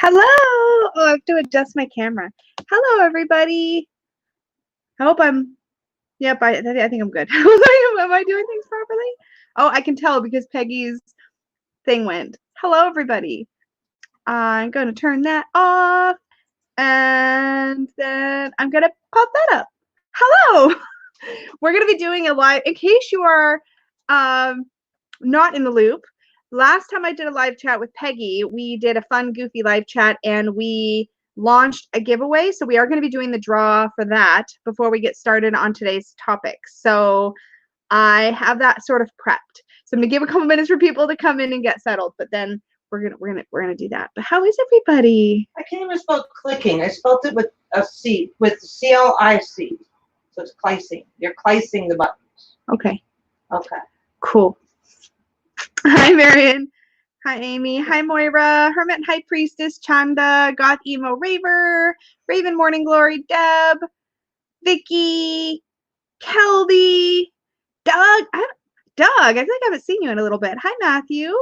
Hello. Oh, I have to adjust my camera. Hello, everybody. I hope I'm. Yep, I think I'm good. Am I doing things properly? Oh, I can tell because Peggy's thing went. Hello, everybody. I'm going to turn that off, and then I'm going to pop that up. Hello. We're going to be doing a live. In case you are not in the loop, last time I did a live chat with Peggy, we did a fun, goofy live chat, and we launched a giveaway. So we are going to be doing the draw for that before we get started on today's topic. So I have that sort of prepped. So I'm going to give a couple minutes for people to come in and get settled, but then we're gonna do that. But how is everybody? I can't even spell clicking. I spelled it with a C, with C-L-I-C. So it's clicing. You're clicing the buttons. Okay. Okay. Cool. Hi, Marion. Hi, Amy. Hi, Moira. Hermit High Priestess, Chanda, Goth Emo Raver, Raven Morning Glory, Deb, Vicky, Kelby, Doug. I feel like I haven't seen you in a little bit. Hi, Matthew.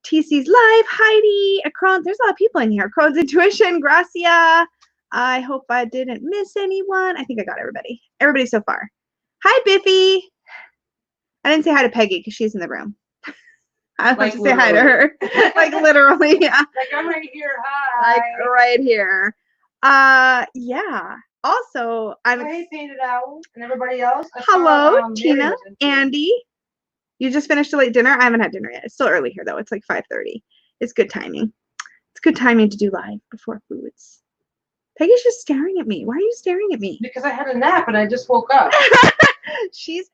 TC's Live, Heidi, Akron. There's a lot of people in here. Crone's Intuition, Gracia. I hope I didn't miss anyone. I think I got everybody. Everybody so far. Hi, Biffy. I didn't say hi to Peggy because she's in the room. I want to say hi to her. Like literally, yeah. Like I'm right here. Hi. Like right here. Yeah. Also, Hi, Painted Owl, and everybody else. Hello, Tina, Andy. You just finished a late dinner? I haven't had dinner yet. It's still early here though. It's like 5:30. It's good timing. It's good timing to do live before foods. Peggy's just staring at me. Why are you staring at me? Because I had a nap and I just woke up. She's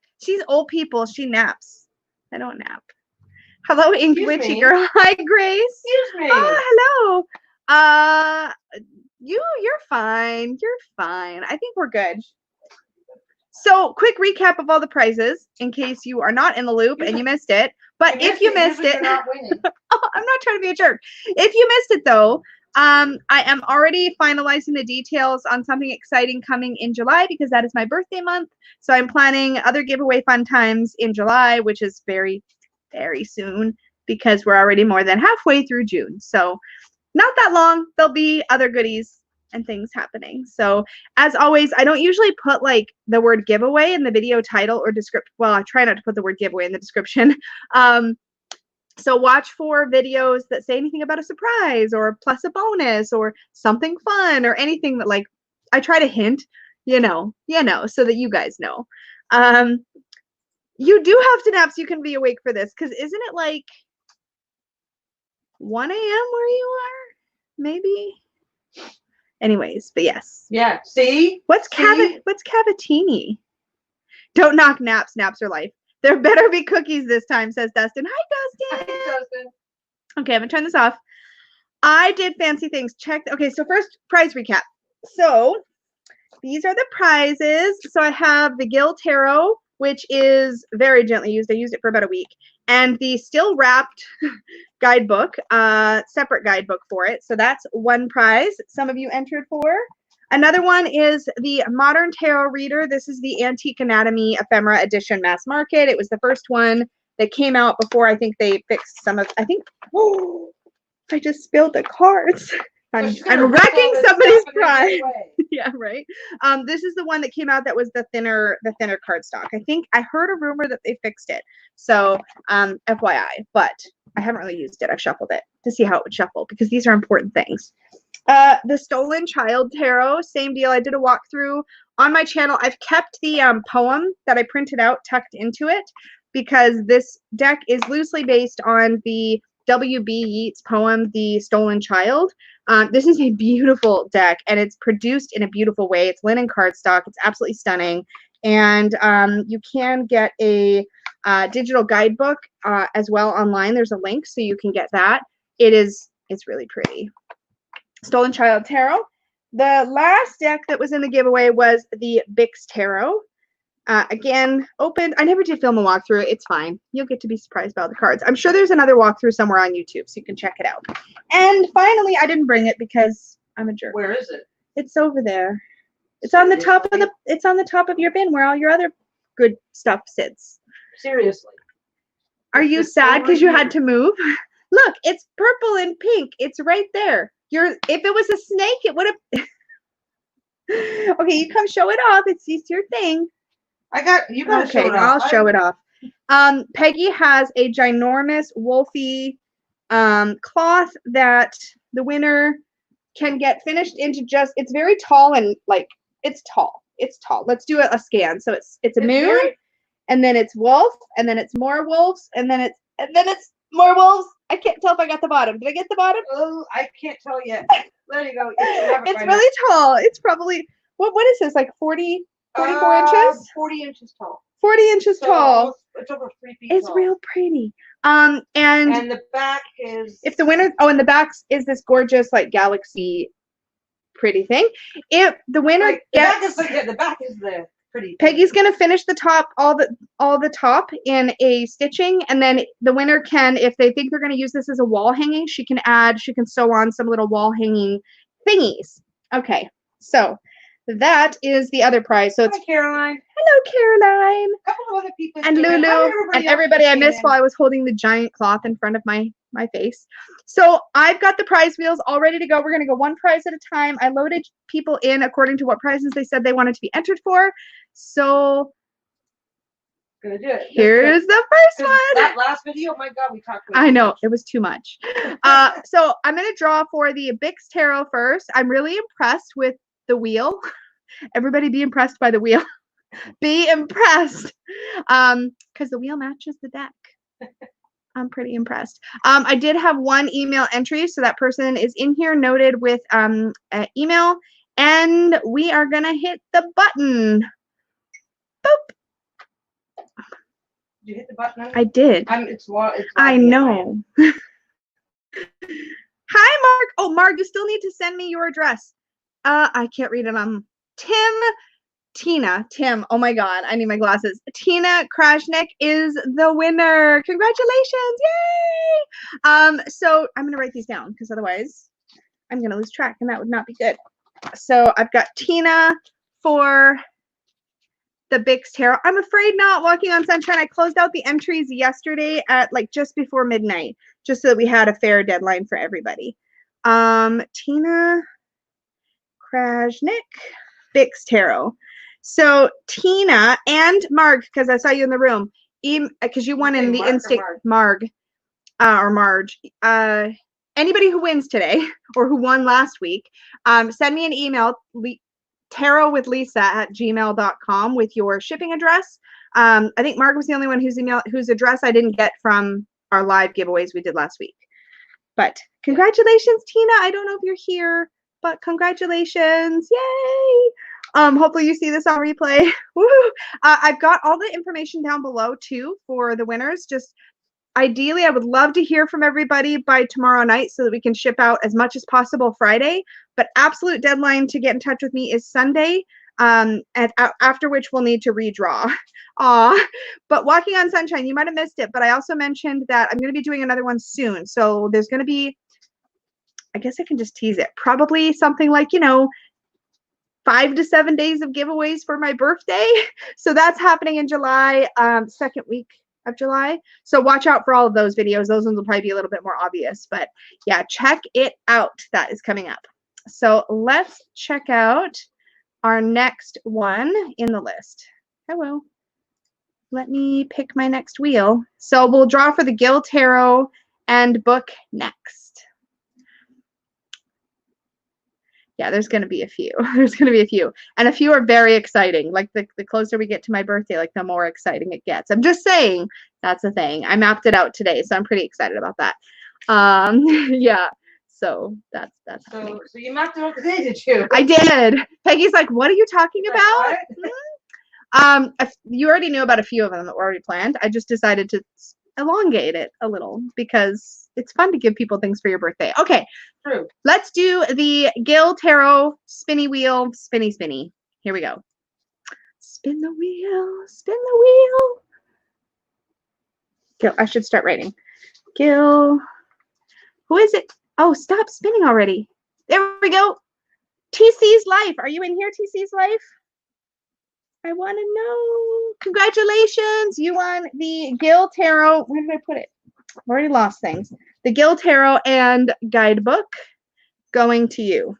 old people. She naps. I don't nap. Hello, Ink Witchy girl. Hi, Grace. Excuse me. Oh, hello. You're fine. You're fine. I think we're good. So, quick recap of all the prizes in case you are not in the loop and you missed it. But if you missed it, oh, I'm not trying to be a jerk. If you missed it though, I am already finalizing the details on something exciting coming in July because that is my birthday month. So I'm planning other giveaway fun times in July, which is very, very soon because we're already more than halfway through June. So not that long. There'll be other goodies and things happening. So as always, I don't usually put like the word giveaway in the video title or description. Well, I try not to put the word giveaway in the description. So watch for videos that say anything about a surprise or plus a bonus or something fun or anything that like I try to hint, you know, so that you guys know. You do have to nap so you can be awake for this because isn't it like 1 a.m. where you are? Maybe. Anyways, but yes. Yeah. See? What's Cavatini? Don't knock naps. Naps are life. There better be cookies this time, says Dustin. Hi, Dustin. Hi, Dustin. Okay, I'm gonna turn this off. I did fancy things. Okay, so first prize recap. So these are the prizes. So I have the Gil Tarot, which is very gently used. I used it for about a week. And the still wrapped guidebook, separate guidebook for it. So that's one prize some of you entered for. Another one is the Modern Tarot Reader. This is the Antique Anatomy Ephemera Edition Mass Market. It was the first one that came out before I think they fixed some of, oh, I just spilled the cards. I'm wrecking somebody's pride. Yeah, right. This is the one that came out that was the thinner cardstock. I think I heard a rumor that they fixed it. So FYI, but I haven't really used it. I've shuffled it to see how it would shuffle because these are important things. The Stolen Child Tarot, same deal. I did a walkthrough on my channel. I've kept the poem that I printed out tucked into it because this deck is loosely based on the W.B. Yeats poem, The Stolen Child. This is a beautiful deck and it's produced in a beautiful way. It's linen cardstock. It's absolutely stunning. And you can get a digital guidebook as well online. There's a link so you can get that. It's really pretty. Stolen Child Tarot. The last deck that was in the giveaway was the Bix Tarot. Again, opened. I never did film a walkthrough. It's fine. You'll get to be surprised by the cards. I'm sure there's another walkthrough somewhere on YouTube, so you can check it out. And finally, I didn't bring it because I'm a jerk. Where is it? It's over there. It's on the top of the. It's on the top of your bin where all your other good stuff sits. Seriously. Are you sad because you had to move? Look, it's purple and pink. It's right there. If it was a snake, it would have. Okay, you come show it off. It's your thing. You gotta show it I'll off. show it off. Peggy has a ginormous wolfy cloth that the winner can get finished into it's very tall and like it's tall. It's tall. Let's do a scan. So it's a moon, and then it's wolf, and then it's more wolves, and then it's more wolves. I can't tell if I got the bottom. Did I get the bottom? Oh, I can't tell yet. There you go. It's really tall. It's probably what is this, like 44 inches? 40 inches tall. 40 inches tall. It's over 3 feet it's tall. Real pretty. And the back is, if the winner, and the back is this gorgeous like galaxy pretty thing. If the winner gets, the back is the pretty. Peggy's gonna finish the top, all the top in a stitching, and then the winner can, if they think they're gonna use this as a wall hanging, she can sew on some little wall hanging thingies. Okay, so that is the other prize. So it's Caroline. Hello, Caroline. A couple of other people. And Lulu and everybody I missed while I was holding the giant cloth in front of my face. So I've got the prize wheels all ready to go. We're going to go one prize at a time. I loaded people in according to what prizes they said they wanted to be entered for. So gonna do it. Here's the first one. That last video, my God, we talked about I know, it was too much. So I'm going to draw for the Bix Tarot first. I'm really impressed with the wheel. Everybody be impressed by the wheel. Be impressed. Because the wheel matches the deck. I'm pretty impressed. I did have one email entry, so that person is in here noted with email, and we are gonna hit the button. Boop. Did you hit the button? I did. I know. Hi, Mark. Oh, Mark, you still need to send me your address. I can't read it. Tim. Oh my God, I need my glasses. Tina Krajnik is the winner. Congratulations. Yay. So I'm going to write these down because otherwise I'm going to lose track and that would not be good. So I've got Tina for the Bix Tarot. I'm afraid not. Walking on Sunshine. I closed out the entries yesterday at like just before midnight, just so that we had a fair deadline for everybody. Tina Krajnik, Bix Tarot. So Tina and Marg, because I saw you in the room, because you won in the instinct, Marg or Marge. Anybody who wins today or who won last week, send me an email, tarotwithlisa@gmail.com with your shipping address. I think Marg was the only one whose address I didn't get from our live giveaways we did last week. But congratulations, Tina. I don't know if you're here, but congratulations. Yay. Hopefully you see this on replay. Woo! I've got all the information down below too for the winners. Just ideally, I would love to hear from everybody by tomorrow night so that we can ship out as much as possible Friday. But absolute deadline to get in touch with me is Sunday, after which we'll need to redraw. But Walking on Sunshine, you might have missed it, but I also mentioned that I'm going to be doing another one soon. So there's going to be, I guess I can just tease it, probably something like, 5 to 7 days of giveaways for my birthday. So that's happening in July, second week of July. So watch out for all of those videos. Those ones will probably be a little bit more obvious, but yeah, check it out. That is coming up. So let's check out our next one in the list. Hello. Let me pick my next wheel. So we'll draw for the Gil Tarot and book next. Yeah, there's going to be a few. There's going to be a few. And a few are very exciting. Like the closer we get to my birthday, like the more exciting it gets. I'm just saying that's the thing. I mapped it out today, so I'm pretty excited about that. Yeah. So that's so you mapped it out today, did you? I did. Peggy's like, what are you talking about? You already knew about a few of them that were already planned. I just decided to elongate it a little because it's fun to give people things for your birthday. Okay. True. Let's do the Gil Tarot spinny wheel, spinny. Here we go. Spin the wheel, spin the wheel. Gil, I should start writing. Gil. Who is it? Oh, stop spinning already. There we go. TC's Life. Are you in here, TC's Life? I want to know. Congratulations. You won the Gil Tarot. Where did I put it? I've already lost things. the Gil Tarot and Guidebook going to you.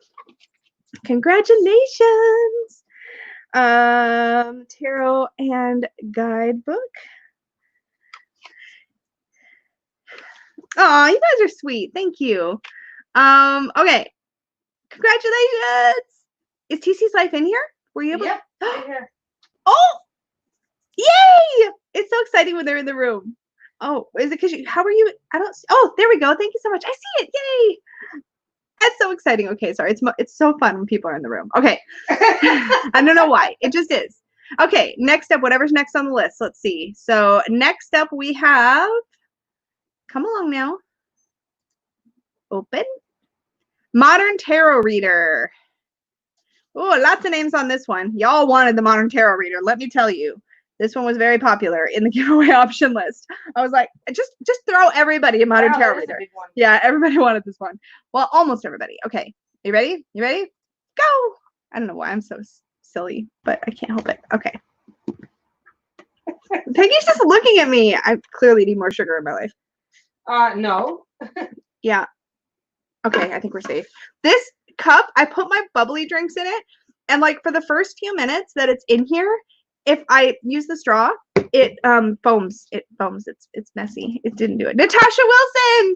Congratulations. Tarot and Guidebook. Oh, you guys are sweet. Thank you. Okay. Congratulations. Is TC's life in here? Were you able? Yep, right here. Oh, yay! It's so exciting when they're in the room. Oh, is it because you? How are you? I don't. Oh, there we go. Thank you so much. I see it. Yay! That's so exciting. Okay, sorry. It's so fun when people are in the room. Okay. I don't know why. It just is. Okay, next up, whatever's next on the list. Let's see. So next up we have. Come along now. Open. Modern Tarot Reader. Oh, lots of names on this one. Y'all wanted the Modern Tarot Reader. Let me tell you. This one was very popular in the giveaway option list. I was like, just throw everybody a Modern Tarot Reader. Yeah, everybody wanted this one. Well, almost everybody. Okay. You ready? You ready? Go. I don't know why I'm so silly, but I can't help it. Okay. Peggy's just looking at me. I clearly need more sugar in my life. No. Yeah. Okay, I think we're safe. This cup, I put my bubbly drinks in it, and like for the first few minutes that it's in here, if I use the straw, it foams. It foams. It's messy. It didn't do it. Natasha Wilson!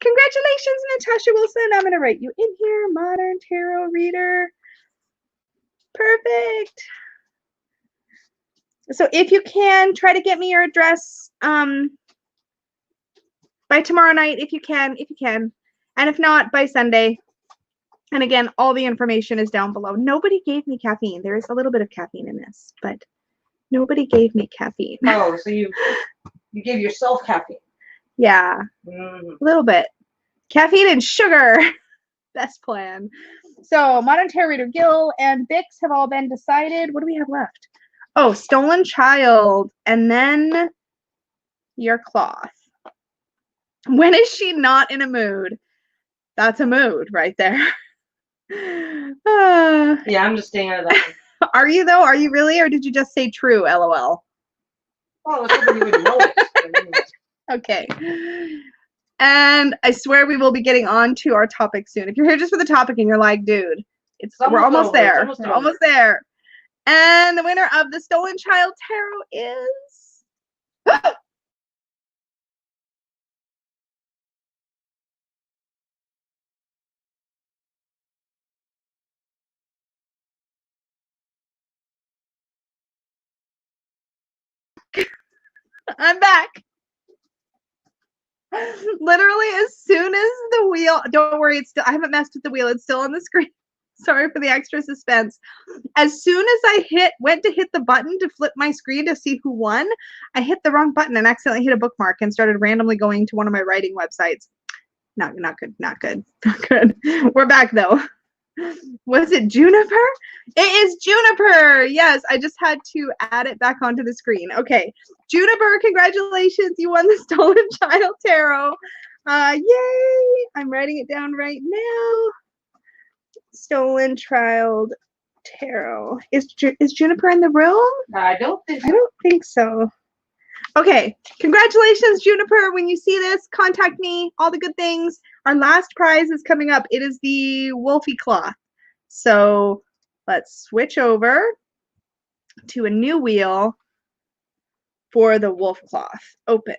Congratulations, Natasha Wilson. I'm gonna write you in here. Modern Tarot Reader. Perfect. So if you can, try to get me your address by tomorrow night, if you can. And if not, by Sunday. And again, all the information is down below. Nobody gave me caffeine. There is a little bit of caffeine in this, but nobody gave me caffeine. Oh, so you gave yourself caffeine. Yeah, a little bit. Caffeine and sugar. Best plan. So Modern Tarot Reader Gil and Bix have all been decided. What do we have left? Oh, Stolen Child. And then your cloth. When is she not in a mood? That's a mood right there. Yeah, I'm just staying out of that one. Are you though? Are you really? Or did you just say true, LOL? Oh, I was hoping you would notice. Okay. And I swear we will be getting on to our topic soon. If you're here just for the topic and you're like, dude, we're almost there. We're almost there. And the winner of the Stolen Child Tarot is... I'm back. Literally, as soon as the wheel, don't worry, it's still, I haven't messed with the wheel, it's still on the screen. Sorry for the extra suspense. As soon as I went to hit the button to flip my screen to see who won, I hit the wrong button and accidentally hit a bookmark and started randomly going to one of my writing websites. Not good. We're back though. Was it Juniper? It is Juniper. Yes, I just had to add it back onto the screen. Okay, Juniper, congratulations. You won the Stolen Child Tarot. Yay. I'm writing it down right now. Stolen Child Tarot. Is Juniper in the room? I don't think so. I don't think so. Okay, congratulations, Juniper. When you see this, contact me, all the good things. Our last prize is coming up. It is the Wolfie Cloth. So let's switch over to a new wheel for the wolf cloth. Open.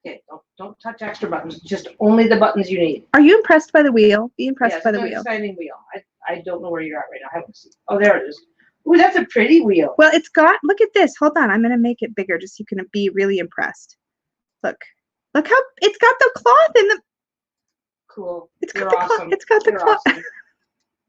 Okay, don't touch extra buttons, just only the buttons you need. Are you impressed by the wheel? Be impressed by the wheel. It's an exciting wheel. I don't know where you're at right now. I haven't seen. Oh, there it is. Ooh, that's a pretty wheel. Well, it's got, look at this. Hold on. I'm going to make it bigger just so you can be really impressed. Look how it's got the cloth in the. Cool. It's got the cloth. It's got the cloth. Awesome.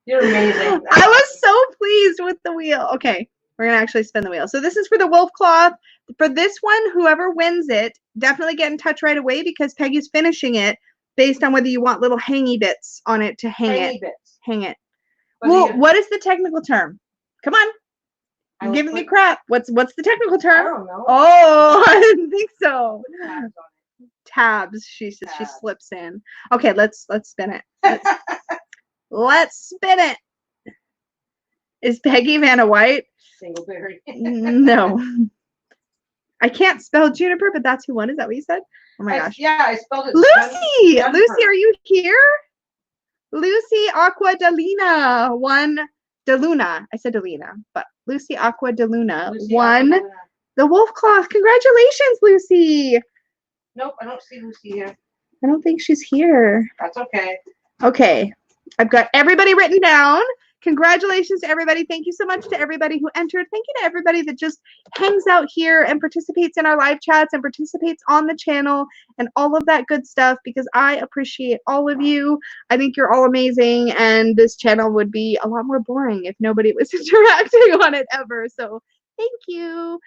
You're amazing. I was so pleased with the wheel. Okay. We're going to actually spin the wheel. So this is for the wolf cloth. For this one, whoever wins it, definitely get in touch right away because Peggy's finishing it based on whether you want little hangy bits on it to hang it. Well, what is the technical term? Come on. You're giving me crap. What's the technical term? I don't know. Oh, I didn't think so. Tabs. She says she slips in. Okay, let's spin it. Let's spin it. Is Peggy Vanna White? Singleberry. No. I can't spell Juniper, but that's who won. Is that what you said? Oh my gosh. Yeah, I spelled it. Lucy! Dunford. Lucy, are you here? Lucy Aqua de Luna won de Luna. I said de Luna, but Lucy Aqua de Luna won the Wolf Cloth. Congratulations, Lucy. Nope, I don't see Lucy here. I don't think she's here. That's okay. Okay. I've got everybody written down. Congratulations to everybody. Thank you so much to everybody who entered. Thank you to everybody that just hangs out here and participates in our live chats and participates on the channel and all of that good stuff, because I appreciate all of you. I think you're all amazing, and this channel would be a lot more boring if nobody was interacting on it ever. So thank you.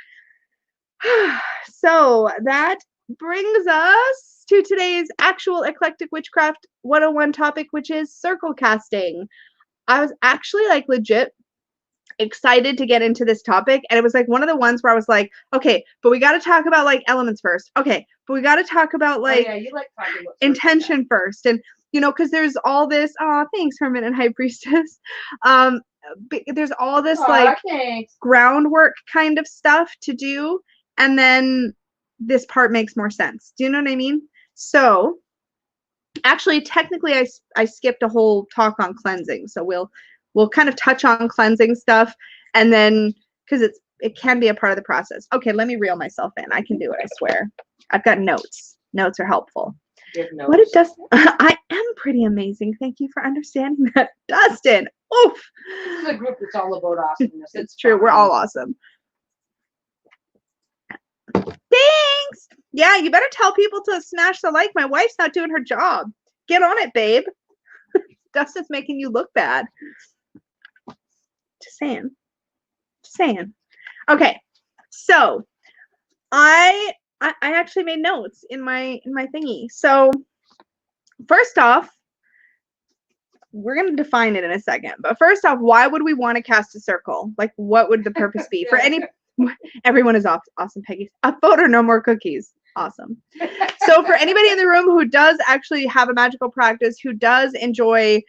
So that brings us to today's actual Eclectic Witchcraft 101 topic, which is circle casting. I was actually like legit excited to get into this topic, and it was like one of the ones where I was like, okay, but we got to talk about like elements first. Okay, but we got to talk about like, oh, yeah, you like talking about intention first, and you know, because there's all this. Oh, thanks, Hermit and High Priestess. There's all this like groundwork kind of stuff to do, and then this part makes more sense. Do you know what I mean? So actually, technically, I skipped a whole talk on cleansing, so we'll kind of touch on cleansing stuff, and then because it can be a part of the process. Okay, let me reel myself in. I can do it. I swear. I've got notes. Notes are helpful. What it does? I am pretty amazing. Thank you for understanding that, Dustin. Oof. This is a group that's all about awesomeness. It's true. We're all awesome. Thanks. Yeah, you better tell people to smash the like. My wife's not doing her job. Get on it, babe. Dustin's making you look bad. Just saying. Just saying. Okay. So I actually made notes in my thingy. So first off, we're going to define it in a second. But first off, why would we want to cast a circle? Like, what would the purpose be? For any, everyone is awesome, Peggy. A photo, no more cookies. Awesome. So for anybody in the room who does actually have a magical practice, who does enjoy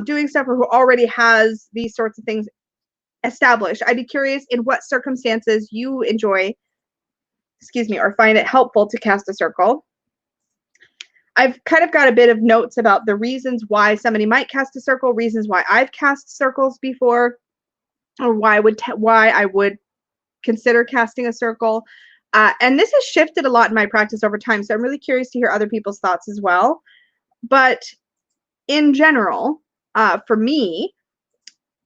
doing stuff, or who already has these sorts of things established, I'd be curious in what circumstances you enjoy, or find it helpful to cast a circle. I've kind of got a bit of notes about the reasons why somebody might cast a circle, reasons why I've cast circles before, or why I would consider casting a circle. And this has shifted a lot in my practice over time, so I'm really curious to hear other people's thoughts as well. But in general, for me,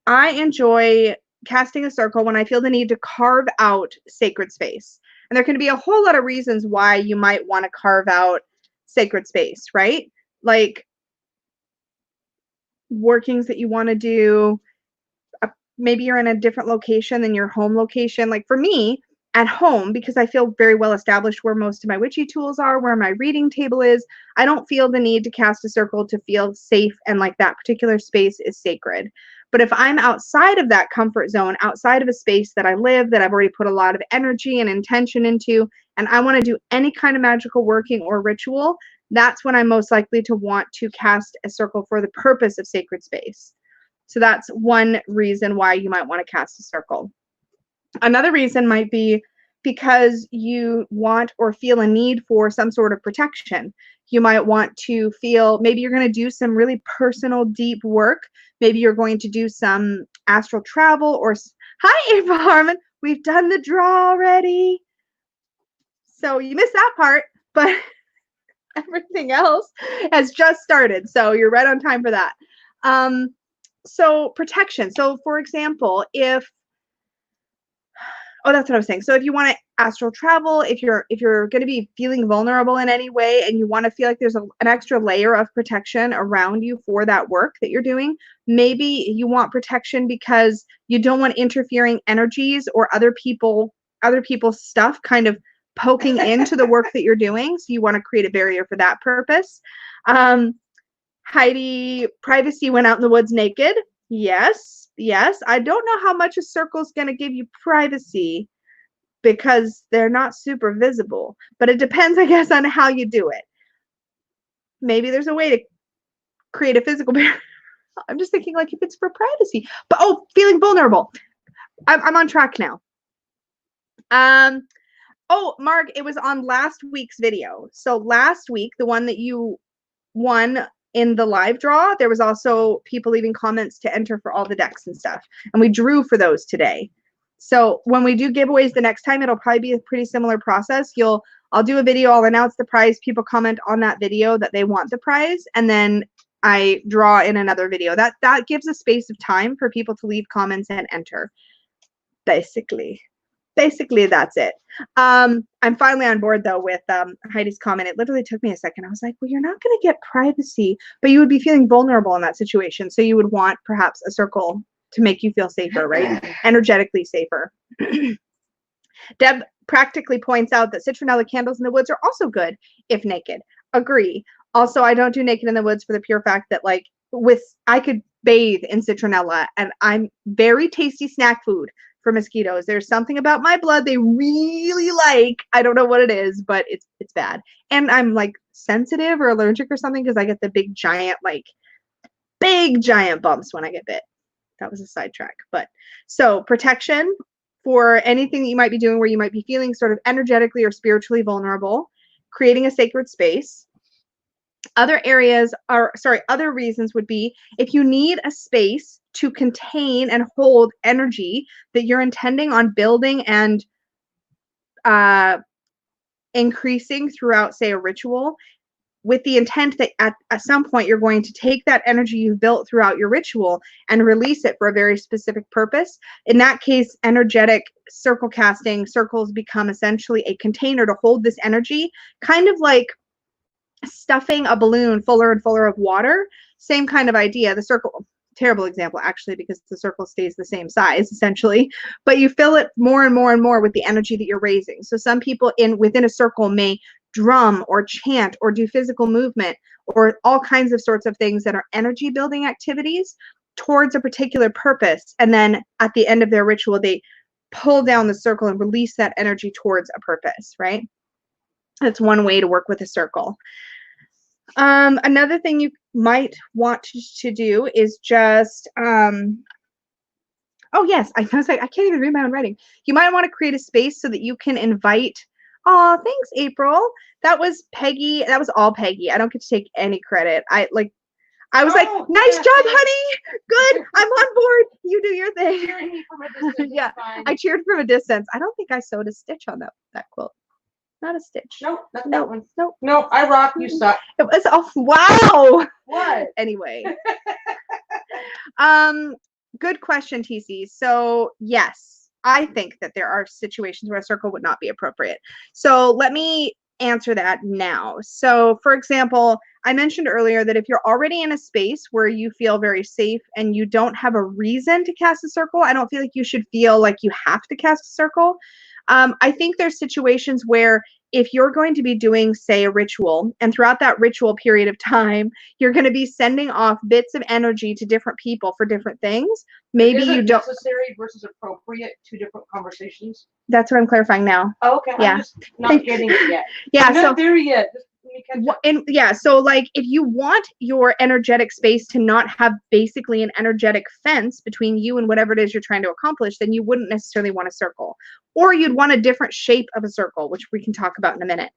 I enjoy casting a circle when I feel the need to carve out sacred space. And there can be a whole lot of reasons why you might want to carve out sacred space, right? Like workings that you want to do. Maybe you're in a different location than your home location. Like for me, at home, because I feel very well established where most of my witchy tools are, where my reading table is, I don't feel the need to cast a circle to feel safe and like that particular space is sacred. But if I'm outside of that comfort zone, outside of a space that I live, that I've already put a lot of energy and intention into, and I want to do any kind of magical working or ritual, that's when I'm most likely to want to cast a circle for the purpose of sacred space. So that's one reason why you might want to cast a circle. Another reason might be because you want or feel a need for some sort of protection. You might want to feel, maybe you're going to do some really personal, deep work. Maybe you're going to do some astral travel or, hi, Ava Harmon, we've done the draw already. So you missed that part, but everything else has just started. So you're right on time for that. So protection. So for example, that's what I was saying. So if you want to astral travel, if you're going to be feeling vulnerable in any way and you want to feel like there's an extra layer of protection around you for that work that you're doing, maybe you want protection because you don't want interfering energies or other people's stuff kind of poking into the work that you're doing. So you want to create a barrier for that purpose. Heidi, privacy went out in the woods naked. Yes. I don't know how much a circle is going to give you privacy because they're not super visible, but it depends, I guess, on how you do it. Maybe there's a way to create a physical barrier. I'm just thinking like if it's for privacy, but feeling vulnerable. I'm on track now. Oh, Mark, it was on last week's video. So last week, the one that you won in the live draw, there was also people leaving comments to enter for all the decks and stuff. And we drew for those today. So when we do giveaways the next time, it'll probably be a pretty similar process. I'll do a video, I'll announce the prize, people comment on that video that they want the prize, and then I draw in another video. That gives a space of time for people to leave comments and enter. Basically that's it. I'm finally on board though with Heidi's comment. It literally took me a second. I was like, well, you're not going to get privacy, but you would be feeling vulnerable in that situation. So you would want perhaps a circle to make you feel safer, right? Energetically safer. Deb practically points out that citronella candles in the woods are also good if naked. Agree. Also, I don't do naked in the woods for the pure fact that like I could bathe in citronella, and I'm very tasty snack food for mosquitoes. There's something about my blood they really like. I don't know what it is, but it's bad. And I'm like sensitive or allergic or something because I get the big giant bumps when I get bit. That was a sidetrack. But so protection for anything that you might be doing where you might be feeling sort of energetically or spiritually vulnerable, creating a sacred space. Other reasons would be if you need a space to contain and hold energy that you're intending on building and increasing throughout, say, a ritual, with the intent that at some point you're going to take that energy you've built throughout your ritual and release it for a very specific purpose. In that case, energetic circle casting circles become essentially a container to hold this energy, kind of like stuffing a balloon fuller and fuller of water. Same kind of idea. The circle, terrible example actually, because the circle stays the same size essentially, but you fill it more and more and more with the energy that you're raising. So some people within a circle may drum or chant or do physical movement or all kinds of sorts of things that are energy building activities towards a particular purpose. And then at the end of their ritual, they pull down the circle and release that energy towards a purpose, right? That's one way to work with a circle. Another thing you might want to do is just, oh yes, I was like, I can't even read my own writing. You might want to create a space so that you can invite, oh, thanks, April. That was Peggy. That was all Peggy. I don't get to take any credit. I was like, nice job, honey. Good. I'm on board. You do your thing. Yeah, I cheered from a distance. I don't think I sewed a stitch on that quilt. Not a stitch. Nope, not that one. Nope. No, I rock, you suck. It was off. Wow. What? Anyway. Good question, TC. So yes, I think that there are situations where a circle would not be appropriate. So let me answer that now. So for example, I mentioned earlier that if you're already in a space where you feel very safe and you don't have a reason to cast a circle, I don't feel like you should feel like you have to cast a circle. I think there's situations where if you're going to be doing, say, a ritual, and throughout that ritual period of time, you're going to be sending off bits of energy to different people for different things. Maybe you don't. Necessary versus appropriate, two different conversations. That's what I'm clarifying now. Oh, okay. Yeah. I'm just not getting it yet. Yeah. I'm not there yet. So like if you want your energetic space to not have basically an energetic fence between you and whatever it is you're trying to accomplish, then you wouldn't necessarily want a circle, or you'd want a different shape of a circle, which we can talk about in a minute.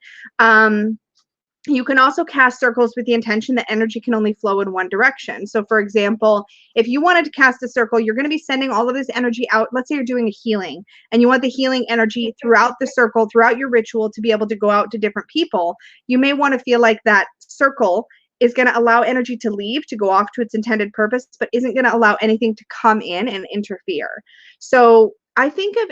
You can also cast circles with the intention that energy can only flow in one direction. So for example, if you wanted to cast a circle, you're going to be sending all of this energy out. Let's say you're doing a healing and you want the healing energy throughout the circle, throughout your ritual, to be able to go out to different people. You may want to feel like that circle is going to allow energy to leave, to go off to its intended purpose, but isn't going to allow anything to come in and interfere. So I think of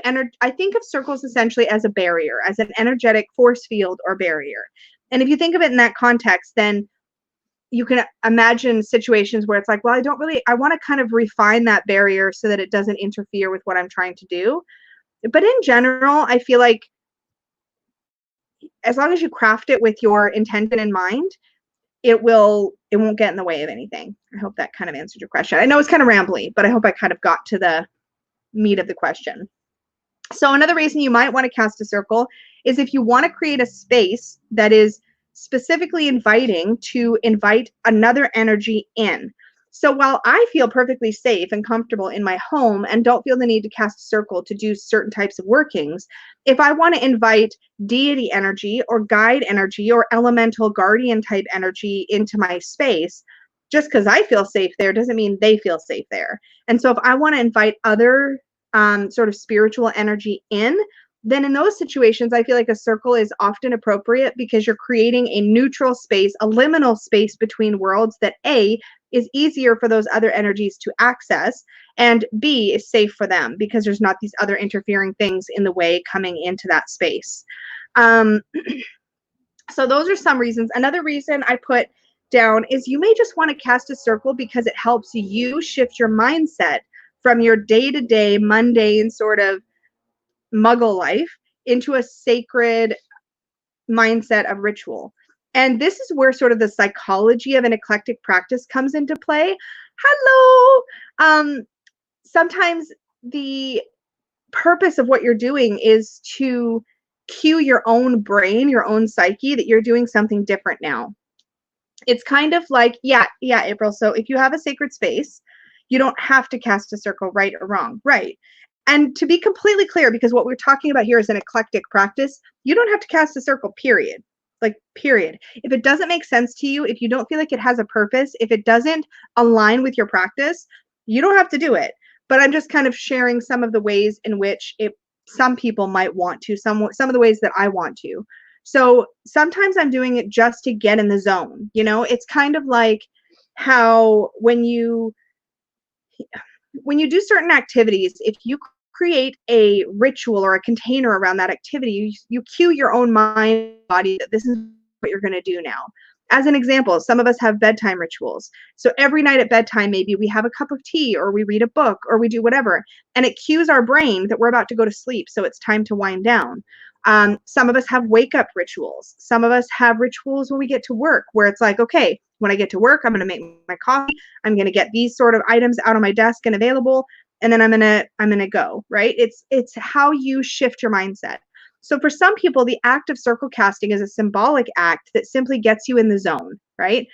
circles essentially as a barrier, as an energetic force field or barrier. And if you think of it in that context, then you can imagine situations where it's like, well, I want to kind of refine that barrier so that it doesn't interfere with what I'm trying to do. But in general, I feel like as long as you craft it with your intention in mind, it won't get in the way of anything. I hope that kind of answered your question. I know it's kind of rambly, but I hope I kind of got to the meat of the question. So another reason you might want to cast a circle is if you want to create a space that is specifically inviting to invite another energy in. So while I feel perfectly safe and comfortable in my home and don't feel the need to cast a circle to do certain types of workings, if I want to invite deity energy or guide energy or elemental guardian type energy into my space, just because I feel safe there doesn't mean they feel safe there. And so if I want to invite other sort of spiritual energy in, then in those situations, I feel like a circle is often appropriate because you're creating a neutral space, a liminal space between worlds that A, is easier for those other energies to access, and B, is safe for them because there's not these other interfering things in the way coming into that space. So those are some reasons. Another reason I put down is you may just want to cast a circle because it helps you shift your mindset from your day-to-day mundane sort of muggle life into a sacred mindset of ritual. And this is where sort of the psychology of an eclectic practice comes into play. Hello. Sometimes the purpose of what you're doing is to cue your own brain, your own psyche, that you're doing something different now. It's kind of like, yeah, April. So if you have a sacred space, you don't have to cast a circle, right or wrong, right? And to be completely clear, because what we're talking about here is an eclectic practice, you don't have to cast a circle, period. Like, period. If it doesn't make sense to you, if you don't feel like it has a purpose, if it doesn't align with your practice, you don't have to do it. But I'm just kind of sharing some of the ways in which some people might want to, some of the ways that I want to. So sometimes I'm doing it just to get in the zone. It's kind of like how when you do certain activities, if you create a ritual or a container around that activity, you cue your own mind and body that this is what you're going to do now. As an example, some of us have bedtime rituals. So every night at bedtime, maybe we have a cup of tea or we read a book or we do whatever, and it cues our brain that we're about to go to sleep. So it's time to wind down. Some of us have wake up rituals. Some of us have rituals when we get to work where it's like, okay, when I get to work, I'm going to make my coffee. I'm going to get these sort of items out on my desk and available. And then I'm going to go, right? It's how you shift your mindset. So for some people, the act of circle casting is a symbolic act that simply gets you in the zone, right?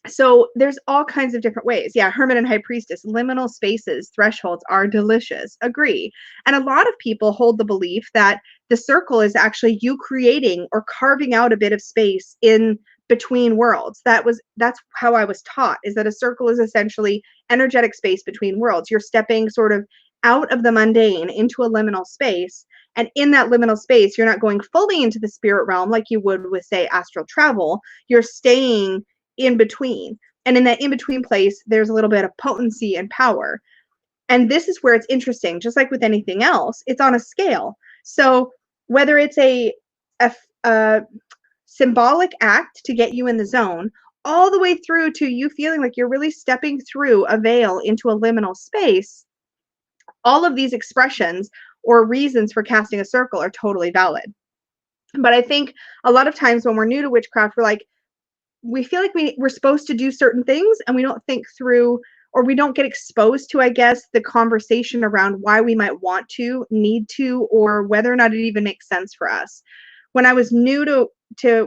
So there's all kinds of different ways. Yeah, Hermit and High Priestess, liminal spaces, thresholds are delicious. Agree. And a lot of people hold the belief that the circle is actually you creating or carving out a bit of space in between worlds. That's how I was taught, is that a circle is essentially energetic space between worlds. You're stepping sort of out of the mundane into a liminal space. And in that liminal space, you're not going fully into the spirit realm like you would with, say, astral travel. You're staying in between. And in that in between place, there's a little bit of potency and power. And this is where it's interesting. Just like with anything else, it's on a scale. So whether it's a symbolic act to get you in the zone, all the way through to you feeling like you're really stepping through a veil into a liminal space, all of these expressions or reasons for casting a circle are totally valid. But I think a lot of times when we're new to witchcraft, we feel like we're supposed to do certain things and we don't think through, or we don't get exposed to, I guess, the conversation around why we might want to, need to, or whether or not it even makes sense for us. When I was new to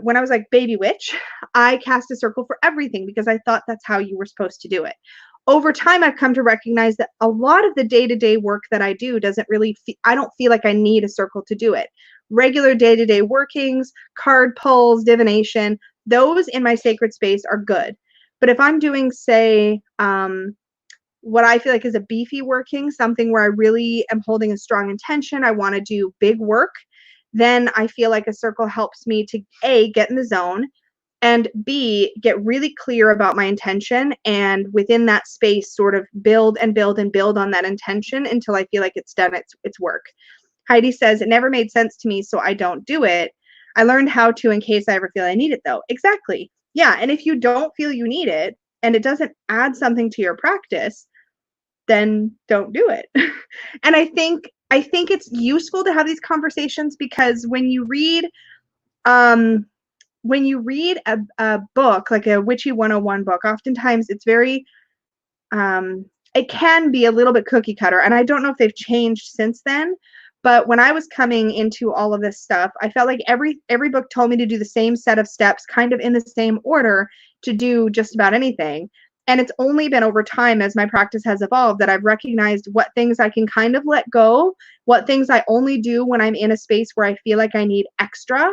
when I was like baby witch, I cast a circle for everything because I thought that's how you were supposed to do it. Over time, I've come to recognize that a lot of the day-to-day work that I do I don't feel like I need a circle to do it. Regular day-to-day workings, card pulls, divination, those in my sacred space are good. But if I'm doing, say, what I feel like is a beefy working, something where I really am holding a strong intention, I want to do big work, then I feel like a circle helps me to A, get in the zone, and B, get really clear about my intention, and within that space sort of build and build and build on that intention until I feel like it's done its work. Heidi says, it never made sense to me, so I don't do it. I learned how to in case I ever feel I need it, though. Exactly. Yeah, and if you don't feel you need it and it doesn't add something to your practice, then don't do it. And I think it's useful to have these conversations because when you read a book, like a Witchy 101 book, oftentimes it's very, it can be a little bit cookie cutter. And I don't know if they've changed since then. But when I was coming into all of this stuff, I felt like every book told me to do the same set of steps, kind of in the same order, to do just about anything. And it's only been over time as my practice has evolved that I've recognized what things I can kind of let go, what things I only do when I'm in a space where I feel like I need extra,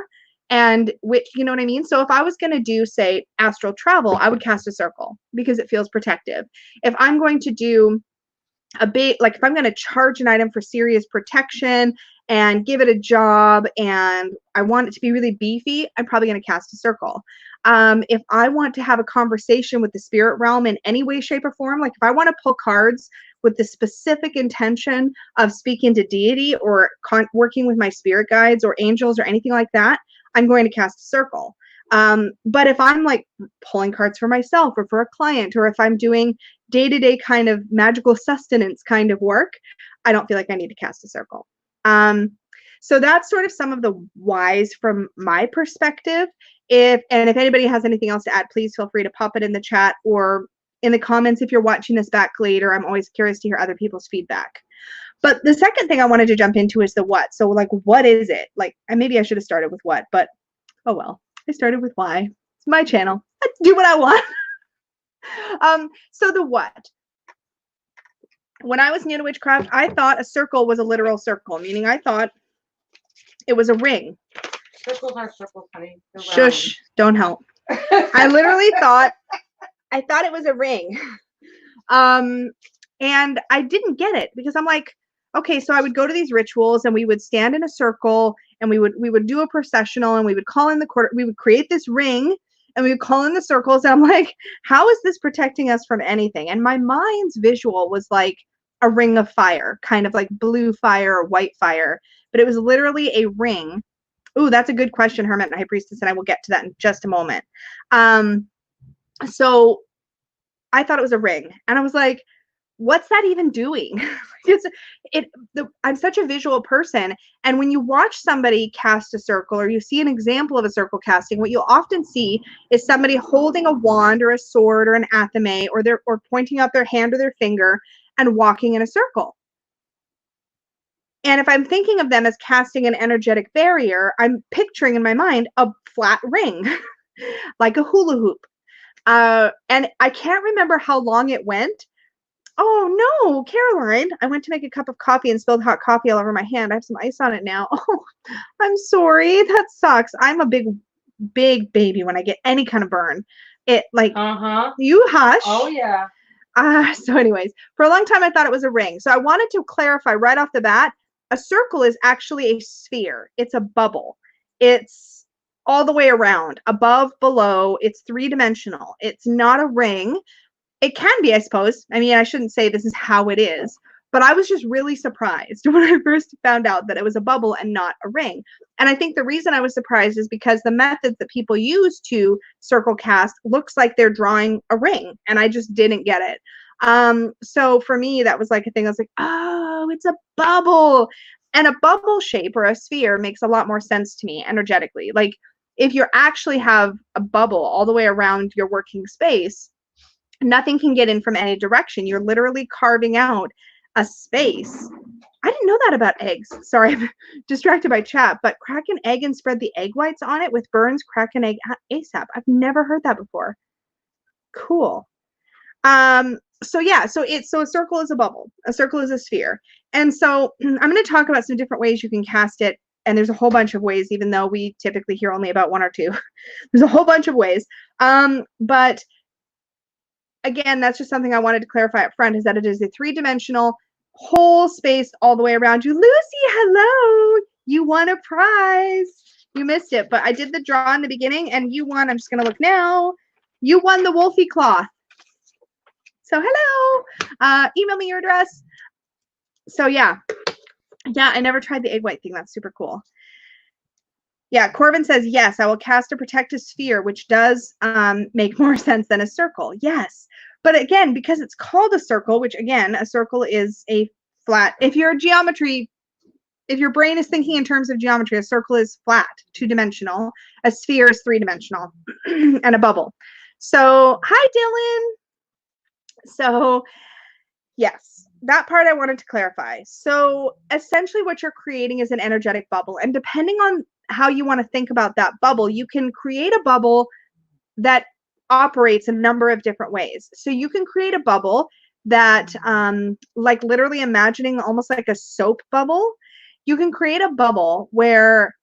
and which, you know what I mean? So if I was going to do, say, astral travel, I would cast a circle because it feels protective. If I'm going to do a big, like if I'm going to charge an item for serious protection and give it a job and I want it to be really beefy, I'm probably going to cast a circle. If I want to have a conversation with the spirit realm in any way, shape, or form, like if I want to pull cards with the specific intention of speaking to deity or working with my spirit guides or angels or anything like that, I'm going to cast a circle. But if I'm like pulling cards for myself or for a client, or if I'm doing day-to-day kind of magical sustenance kind of work, I don't feel like I need to cast a circle. So that's sort of some of the whys from my perspective. If anybody has anything else to add, please feel free to pop it in the chat or in the comments if you're watching this back later. I'm always curious to hear other people's feedback. But the second thing I wanted to jump into is the what. So like, what is it? Like, maybe I should have started with what, but oh well. I started with why. It's my channel. I do what I want. So the what. When I was new to witchcraft, I thought a circle was a literal circle, meaning I thought it was a ring. Circles are circles, honey. They're Shush, don't help. I literally thought it was a ring. And I didn't get it because I'm like, okay, so I would go to these rituals and we would stand in a circle and we would do a processional and we would call in the quarter, we would create this ring and we would call in the circles. And I'm like, how is this protecting us from anything? And my mind's visual was like a ring of fire, kind of like blue fire or white fire, but it was literally a ring. Ooh, that's a good question, Hermit and High Priestess, and I will get to that in just a moment. So I thought it was a ring, and I was like, what's that even doing? I'm such a visual person, and when you watch somebody cast a circle or you see an example of a circle casting, what you'll often see is somebody holding a wand or a sword or an athame or pointing out their hand or their finger and walking in a circle. And if I'm thinking of them as casting an energetic barrier, I'm picturing in my mind a flat ring, like a hula hoop. And I can't remember how long it went. Oh no, Caroline, I went to make a cup of coffee and spilled hot coffee all over my hand. I have some ice on it now. Oh, I'm sorry. That sucks. I'm a big baby when I get any kind of burn. It like, you hush. Oh yeah. So anyways, for a long time, I thought it was a ring. So I wanted to clarify right off the bat, a circle is actually a sphere. It's a bubble. It's all the way around, above, below. It's three-dimensional. It's not a ring. It can be, I suppose. I mean, I shouldn't say this is how it is, but I was just really surprised when I first found out that it was a bubble and not a ring. And I think the reason I was surprised is because the methods that people use to circle cast looks like they're drawing a ring, and I just didn't get it. So for me, that was like a thing. I was like, oh, it's a bubble. And a bubble shape or a sphere makes a lot more sense to me energetically. Like if you actually have a bubble all the way around your working space, nothing can get in from any direction. You're literally carving out a space. I didn't know that about eggs. Sorry, I'm distracted by chat, but crack an egg and spread the egg whites on it with burns, crack an egg ASAP. I've never heard that before. Cool. So yeah, so a circle is a bubble. A circle is a sphere. And so I'm going to talk about some different ways you can cast it. And there's a whole bunch of ways, even though we typically hear only about one or two. There's a whole bunch of ways. But again, that's just something I wanted to clarify up front, is that it is a three-dimensional whole space all the way around you. Lucy, hello. You won a prize. You missed it, but I did the draw in the beginning and you won. I'm just going to look now. You won the Wolfie cloth. So hello. Email me your address. So yeah, I never tried the egg white thing. That's super cool. Yeah, Corbin says, yes, I will cast a protective sphere, which does make more sense than a circle. Yes. But again, because it's called a circle, which again, a circle is a flat. If your brain is thinking in terms of geometry, a circle is flat, two-dimensional. A sphere is three-dimensional, and a bubble. So, hi, Dylan. So, yes, that part I wanted to clarify. So, essentially what you're creating is an energetic bubble. And depending on how you want to think about that bubble, you can create a bubble that operates a number of different ways. So you can create a bubble that, like literally imagining almost like a soap bubble, you can create a bubble where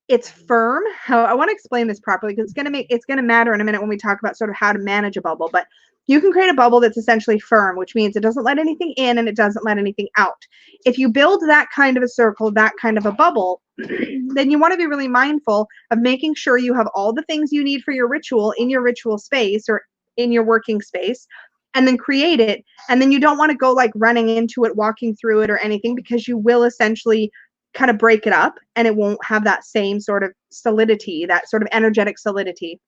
it's firm. How I want to explain this properly because it's going to matter in a minute when we talk about sort of how to manage a bubble, but you can create a bubble that's essentially firm, which means it doesn't let anything in and it doesn't let anything out. If you build that kind of a circle, that kind of a bubble, then you want to be really mindful of making sure you have all the things you need for your ritual in your ritual space or in your working space, and then create it. And then you don't want to go like running into it, walking through it or anything, because you will essentially kind of break it up and it won't have that same sort of solidity, that sort of energetic solidity.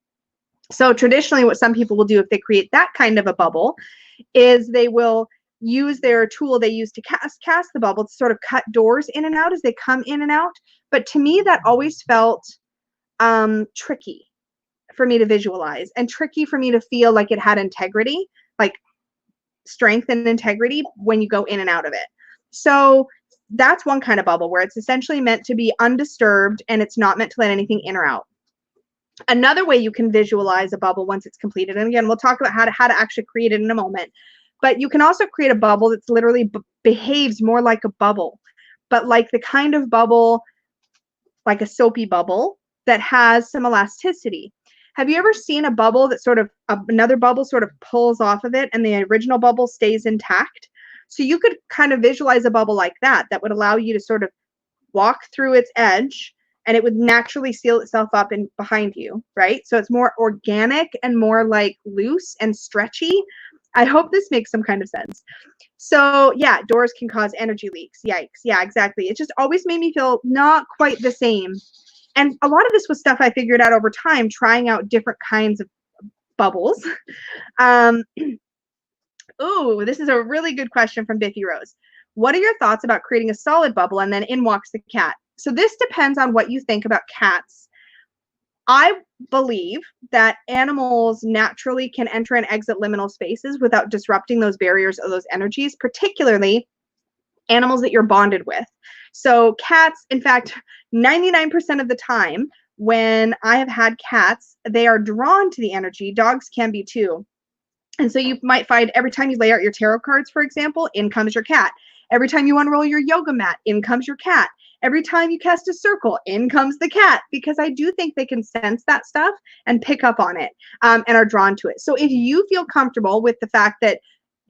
So traditionally what some people will do if they create that kind of a bubble is they will use their tool they use to cast the bubble to sort of cut doors in and out as they come in and out. But to me, that always felt tricky for me to visualize and tricky for me to feel like it had integrity, like strength and integrity when you go in and out of it. So that's one kind of bubble where it's essentially meant to be undisturbed and it's not meant to let anything in or out. Another way you can visualize a bubble once it's completed, and again, we'll talk about how to actually create it in a moment, but you can also create a bubble that's literally behaves more like a bubble, but like the kind of bubble, like a soapy bubble that has some elasticity. Have you ever seen a bubble that sort of, another bubble sort of pulls off of it and the original bubble stays intact? So you could kind of visualize a bubble like that would allow you to sort of walk through its edge and it would naturally seal itself up in behind you, right? So it's more organic and more like loose and stretchy. I hope this makes some kind of sense. So yeah, doors can cause energy leaks. Yikes. Yeah, exactly. It just always made me feel not quite the same. And a lot of this was stuff I figured out over time, trying out different kinds of bubbles. Ooh, this is a really good question from Biffy Rose. What are your thoughts about creating a solid bubble and then in walks the cat? So this depends on what you think about cats. I believe that animals naturally can enter and exit liminal spaces without disrupting those barriers or those energies, particularly animals that you're bonded with. So cats, in fact, 99% of the time when I have had cats, they are drawn to the energy. Dogs can be too. And so you might find every time you lay out your tarot cards, for example, in comes your cat. Every time you unroll your yoga mat, in comes your cat. Every time you cast a circle, in comes the cat, because I do think they can sense that stuff and pick up on it and are drawn to it. So if you feel comfortable with the fact that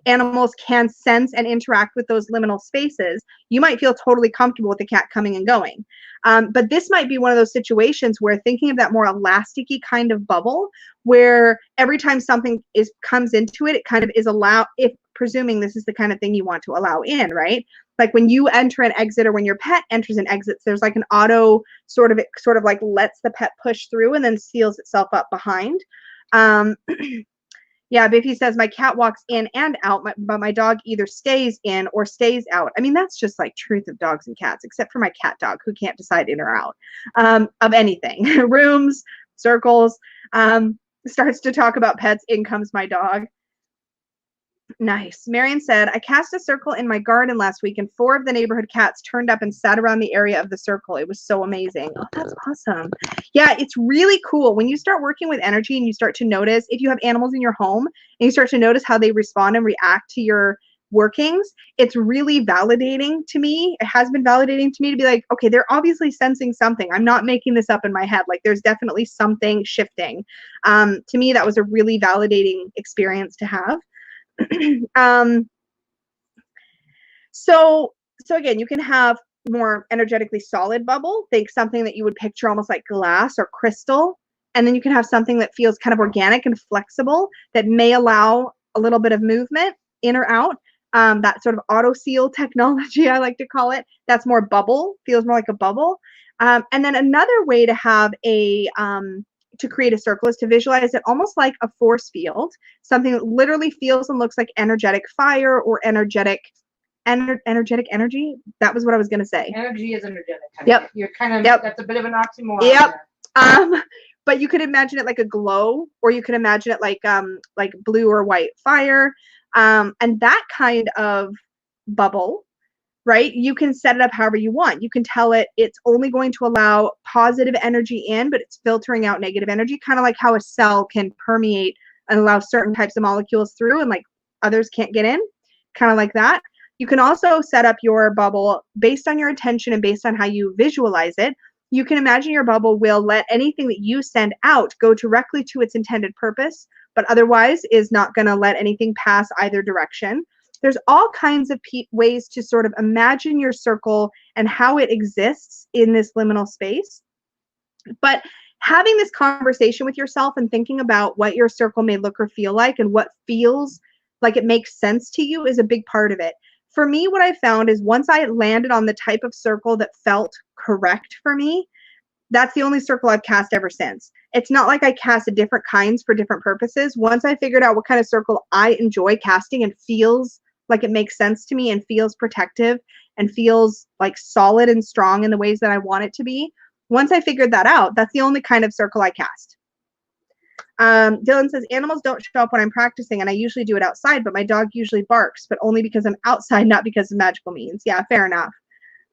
animals can sense and interact with those liminal spaces, you might feel totally comfortable with the cat coming and going. But this might be one of those situations where thinking of that more elasticy kind of bubble, where every time something comes into it, it kind of is allowed, if presuming this is the kind of thing you want to allow in, right? Like when you enter and exit, or when your pet enters and exits, there's like an auto sort of like lets the pet push through and then seals itself up behind. Yeah, Biffy says, my cat walks in and out, but my dog either stays in or stays out. I mean, that's just like truth of dogs and cats, except for my cat dog, who can't decide in or out of anything. Rooms, circles, starts to talk about pets, in comes my dog. Nice. Marion said, I cast a circle in my garden last week and 4 of the neighborhood cats turned up and sat around the area of the circle. It was so amazing. Oh, that's awesome. Yeah, it's really cool. When you start working with energy and you start to notice, if you have animals in your home and you start to notice how they respond and react to your workings, it's really validating to me. It has been validating to me to be like, okay, they're obviously sensing something. I'm not making this up in my head. Like there's definitely something shifting. To me, that was a really validating experience to have. So again, you can have more energetically solid bubble. Think something that you would picture almost like glass or crystal. And then you can have something that feels kind of organic and flexible that may allow a little bit of movement in or out. That sort of auto seal technology, I like to call it. That's more bubble, feels more like a bubble. And then another way to have to create a circle is to visualize it almost like a force field, something that literally feels and looks like energetic fire or energetic energy. That was what I was going to say. Energy is energetic. Yep. You're kind of, that's a bit of an oxymoron. Yep. But you could imagine it like a glow, or you could imagine it like blue or white fire. And that kind of bubble right? You can set it up however you want. You can tell it it's only going to allow positive energy in, but it's filtering out negative energy, kind of like how a cell can permeate and allow certain types of molecules through and like others can't get in, kind of like that. You can also set up your bubble based on your intention and based on how you visualize it. You can imagine your bubble will let anything that you send out go directly to its intended purpose, but otherwise is not going to let anything pass either direction. There's all kinds of ways to sort of imagine your circle and how it exists in this liminal space. But having this conversation with yourself and thinking about what your circle may look or feel like and what feels like it makes sense to you is a big part of it. For me, what I found is once I landed on the type of circle that felt correct for me, that's the only circle I've cast ever since. It's not like I cast different kinds for different purposes. Once I figured out what kind of circle I enjoy casting and feels like it makes sense to me and feels protective and feels like solid and strong in the ways that I want it to be, once I figured that out, that's the only kind of circle I cast. Dylan says, animals don't show up when I'm practicing, and I usually do it outside, but my dog usually barks, but only because I'm outside, not because of magical means. Yeah, fair enough.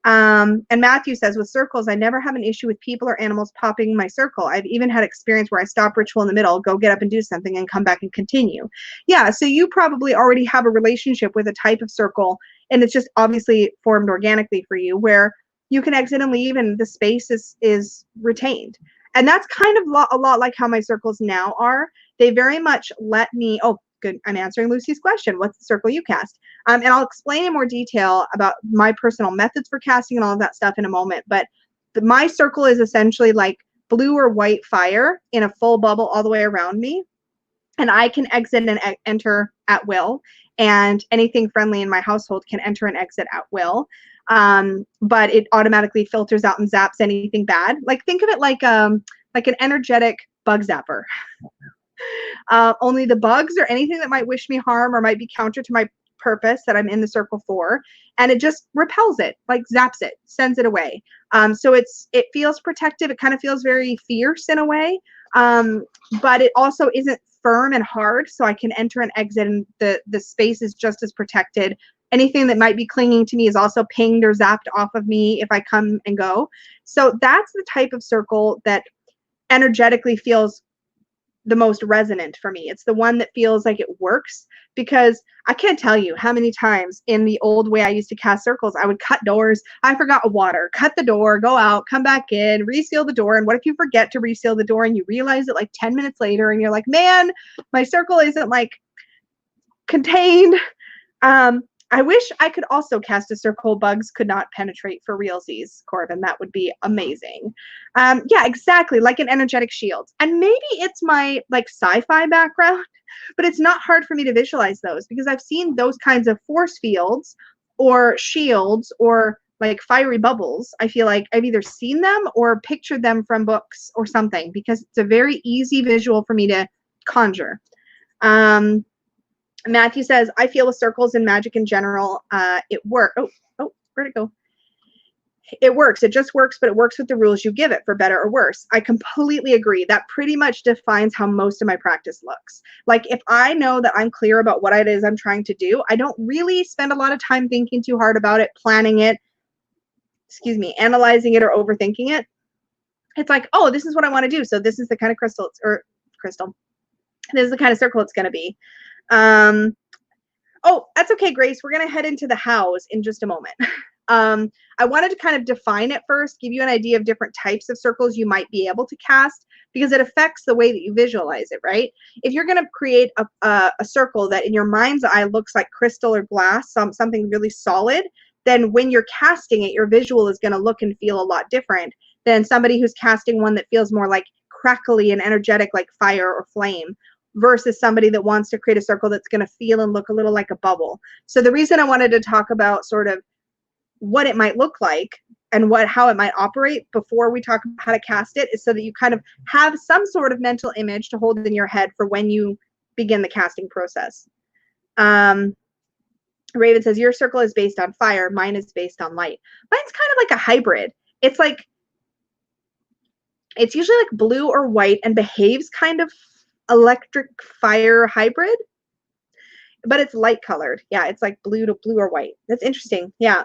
And Matthew says, with circles, I never have an issue with people or animals popping in my circle. I've even had experience where I stop ritual in the middle, go get up and do something, and come back and continue. Yeah, so you probably already have a relationship with a type of circle, and it's just obviously formed organically for you, where you can exit and leave, and the space is retained. And that's kind of a lot like how my circles now are. They very much let me, oh, good, I'm answering Lucy's question. What's the circle you cast? And I'll explain in more detail about my personal methods for casting and all of that stuff in a moment. But my circle is essentially like blue or white fire in a full bubble all the way around me. And I can exit and enter at will. And anything friendly in my household can enter and exit at will. But it automatically filters out and zaps anything bad. Like think of it like an energetic bug zapper. Only the bugs or anything that might wish me harm or might be counter to my purpose that I'm in the circle for, and it just repels it, like zaps it, sends it away. So it feels protective. It kind of feels very fierce in a way, but it also isn't firm and hard. So I can enter and exit, and the space is just as protected. Anything that might be clinging to me is also pinged or zapped off of me if I come and go. So that's the type of circle that energetically feels the most resonant for me. It's the one that feels like it works, because I can't tell you how many times in the old way I used to cast circles, I would cut doors. I forgot water, cut the door, go out, come back in, reseal the door. And what if you forget to reseal the door and you realize it like 10 minutes later and you're like, man, my circle isn't like contained. I wish I could also cast a circle bugs could not penetrate for realsies, Corbin. That would be amazing. Yeah, exactly, like an energetic shield. And maybe it's my like sci-fi background, but it's not hard for me to visualize those, because I've seen those kinds of force fields or shields or like fiery bubbles. I feel like I've either seen them or pictured them from books or something, because it's a very easy visual for me to conjure. Matthew says, I feel with circles and magic in general, it works. Oh, where'd it go? It works. It just works, but it works with the rules you give it, for better or worse. I completely agree. That pretty much defines how most of my practice looks. Like if I know that I'm clear about what it is I'm trying to do, I don't really spend a lot of time thinking too hard about it, planning it, analyzing it or overthinking it. It's like, oh, this is what I want to do. So this is the kind of crystal. This is the kind of circle it's going to be. Oh, that's okay, Grace. We're going to head into the hows in just a moment. I wanted to kind of define it first, give you an idea of different types of circles you might be able to cast, because it affects the way that you visualize it, right? If you're going to create a circle that in your mind's eye looks like crystal or glass, something really solid, then when you're casting it, your visual is going to look and feel a lot different than somebody who's casting one that feels more like crackly and energetic, like fire or flame, versus somebody that wants to create a circle that's going to feel and look a little like a bubble. So the reason I wanted to talk about sort of what it might look like and how it might operate before we talk about how to cast it is so that you kind of have some sort of mental image to hold in your head for when you begin the casting process. Raven says, your circle is based on fire. Mine is based on light. Mine's kind of like a hybrid. It's usually like blue or white and behaves kind of electric fire hybrid, but it's light colored. Yeah, it's like blue or white. That's interesting. Yeah.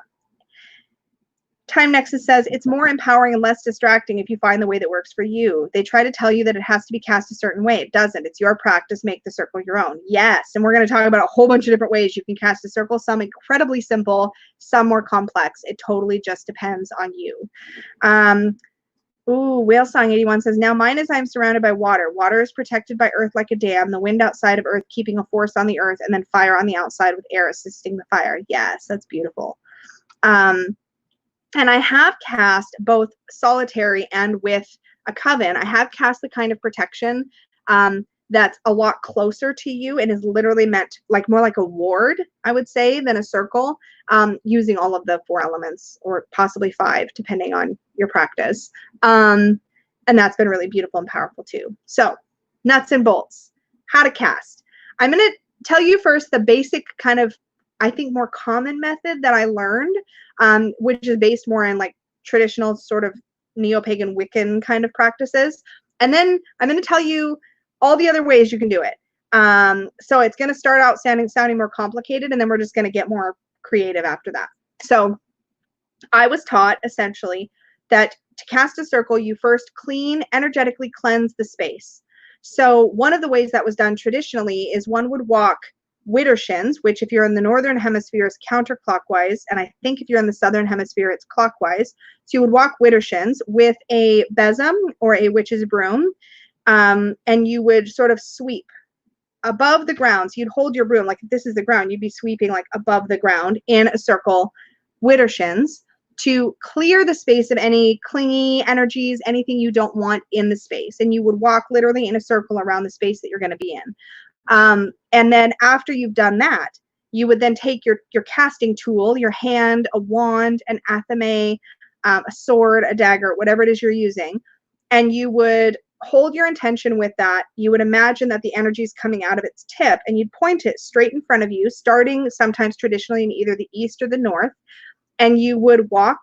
Time Nexus says, it's more empowering and less distracting if you find the way that works for you. They try to tell you that it has to be cast a certain way. It doesn't. It's your practice. Make the circle your own. Yes. And we're going to talk about a whole bunch of different ways you can cast a circle, some incredibly simple, some more complex. It totally just depends on you. Whale Song 81 says, now mine is I'm surrounded by water. Water is protected by earth like a dam, the wind outside of earth keeping a force on the earth, and then fire on the outside with air assisting the fire. Yes, that's beautiful. And I have cast both solitary and with a coven. I have cast the kind of protection that's a lot closer to you and is literally meant like more like a ward, I would say, than a circle, using all of the 4 elements or possibly 5, depending on your practice. And that's been really beautiful and powerful too. So nuts and bolts, how to cast. I'm going to tell you first the basic kind of, I think, more common method that I learned, which is based more on like traditional sort of neo-pagan Wiccan kind of practices. And then I'm going to tell you all the other ways you can do it. So it's going to start out sounding more complicated, and then we're just going to get more creative after that. So I was taught essentially that to cast a circle, you first energetically cleanse the space. So one of the ways that was done traditionally is one would walk widdershins, which if you're in the northern hemisphere is counterclockwise, and I think if you're in the southern hemisphere it's clockwise. So you would walk widdershins with a besom or a witch's broom, and you would sort of sweep above the ground. So you'd hold your broom, like if this is the ground, you'd be sweeping like above the ground in a circle, widdershins, to clear the space of any clingy energies, anything you don't want in the space. And you would walk literally in a circle around the space that you're going to be in. And then after you've done that, you would then take your casting tool, your hand, a wand, an athame, a sword, a dagger, whatever it is you're using, and you would hold your intention with that. You would imagine that the energy is coming out of its tip, and you'd point it straight in front of you, starting sometimes traditionally in either the east or the north, and you would walk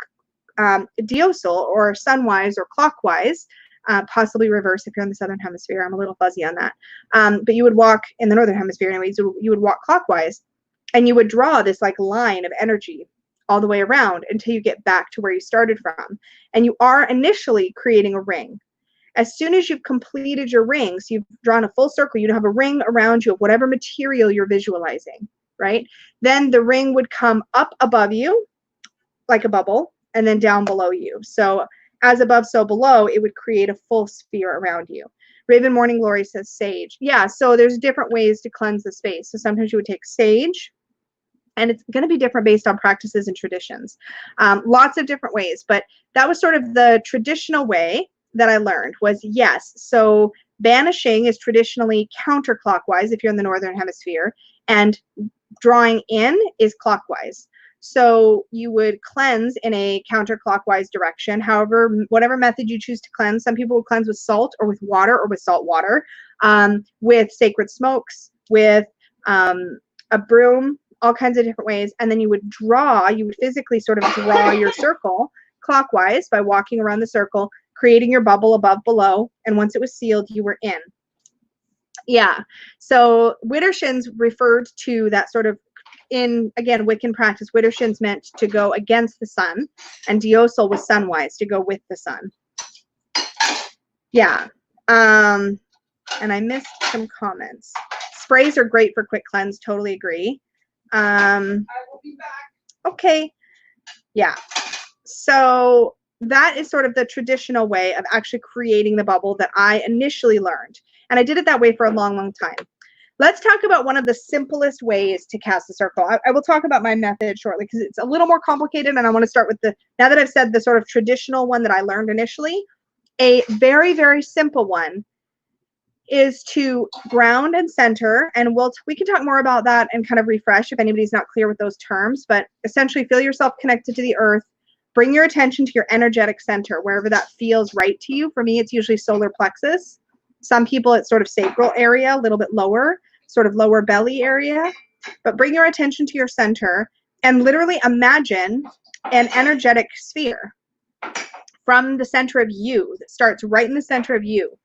diosal or sunwise or clockwise, possibly reverse if you're in the southern hemisphere. I'm a little fuzzy on that. But you would walk in the northern hemisphere anyways. You would walk clockwise, and you would draw this like line of energy all the way around until you get back to where you started from. And you are initially creating a ring. As soon as you've completed your ring, so you've drawn a full circle, you'd have a ring around you of whatever material you're visualizing, right? Then the ring would come up above you like a bubble, and then down below you. So as above, so below, it would create a full sphere around you. Raven Morning Glory says sage. Yeah, so there's different ways to cleanse the space. So sometimes you would take sage, and it's going to be different based on practices and traditions. Lots of different ways, but that was sort of the traditional way that I learned was, yes, so banishing is traditionally counterclockwise if you're in the northern hemisphere, and drawing in is clockwise. So you would cleanse in a counterclockwise direction. However, whatever method you choose to cleanse, some people would cleanse with salt or with water or with salt water, with sacred smokes, with a broom, all kinds of different ways. And then you would physically sort of draw your circle clockwise by walking around the circle, creating your bubble above, below. And once it was sealed, you were in. Yeah. So widdershins referred to that sort of, in, again, Wiccan practice, widdershins meant to go against the sun, and diosal was sunwise, to go with the sun. Yeah. And I missed some comments. Sprays are great for quick cleanse. Totally agree. I will be back. Okay. Yeah. So that is sort of the traditional way of actually creating the bubble that I initially learned. And I did it that way for a long, long time. Let's talk about one of the simplest ways to cast a circle. I will talk about my method shortly because it's a little more complicated, and I want to start with now that I've said the sort of traditional one that I learned initially, a very, very simple one is to ground and center, and we can talk more about that and kind of refresh if anybody's not clear with those terms, but essentially feel yourself connected to the earth, bring your attention to your energetic center, wherever that feels right to you. For me, it's usually solar plexus. Some people, it's sort of sacral area, a little bit lower, sort of lower belly area, but bring your attention to your center and literally imagine an energetic sphere from the center of you that starts right in the center of you.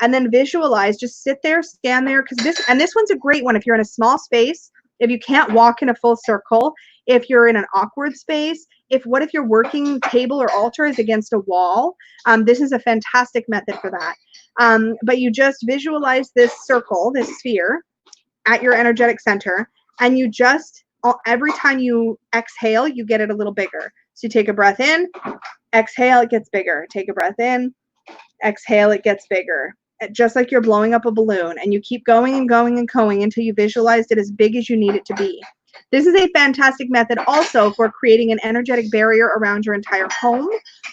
And then visualize, just sit there, stand there, because this one's a great one if you're in a small space, if you can't walk in a full circle, if you're in an awkward space, what if your working table or altar is against a wall? This is a fantastic method for that. But you just visualize this circle, this sphere, at your energetic center, and you just, every time you exhale, you get it a little bigger. So you take a breath in, exhale, it gets bigger. Take a breath in, exhale, it gets bigger. Just like you're blowing up a balloon, and you keep going and going and going until you visualized it as big as you need it to be. This is a fantastic method also for creating an energetic barrier around your entire home,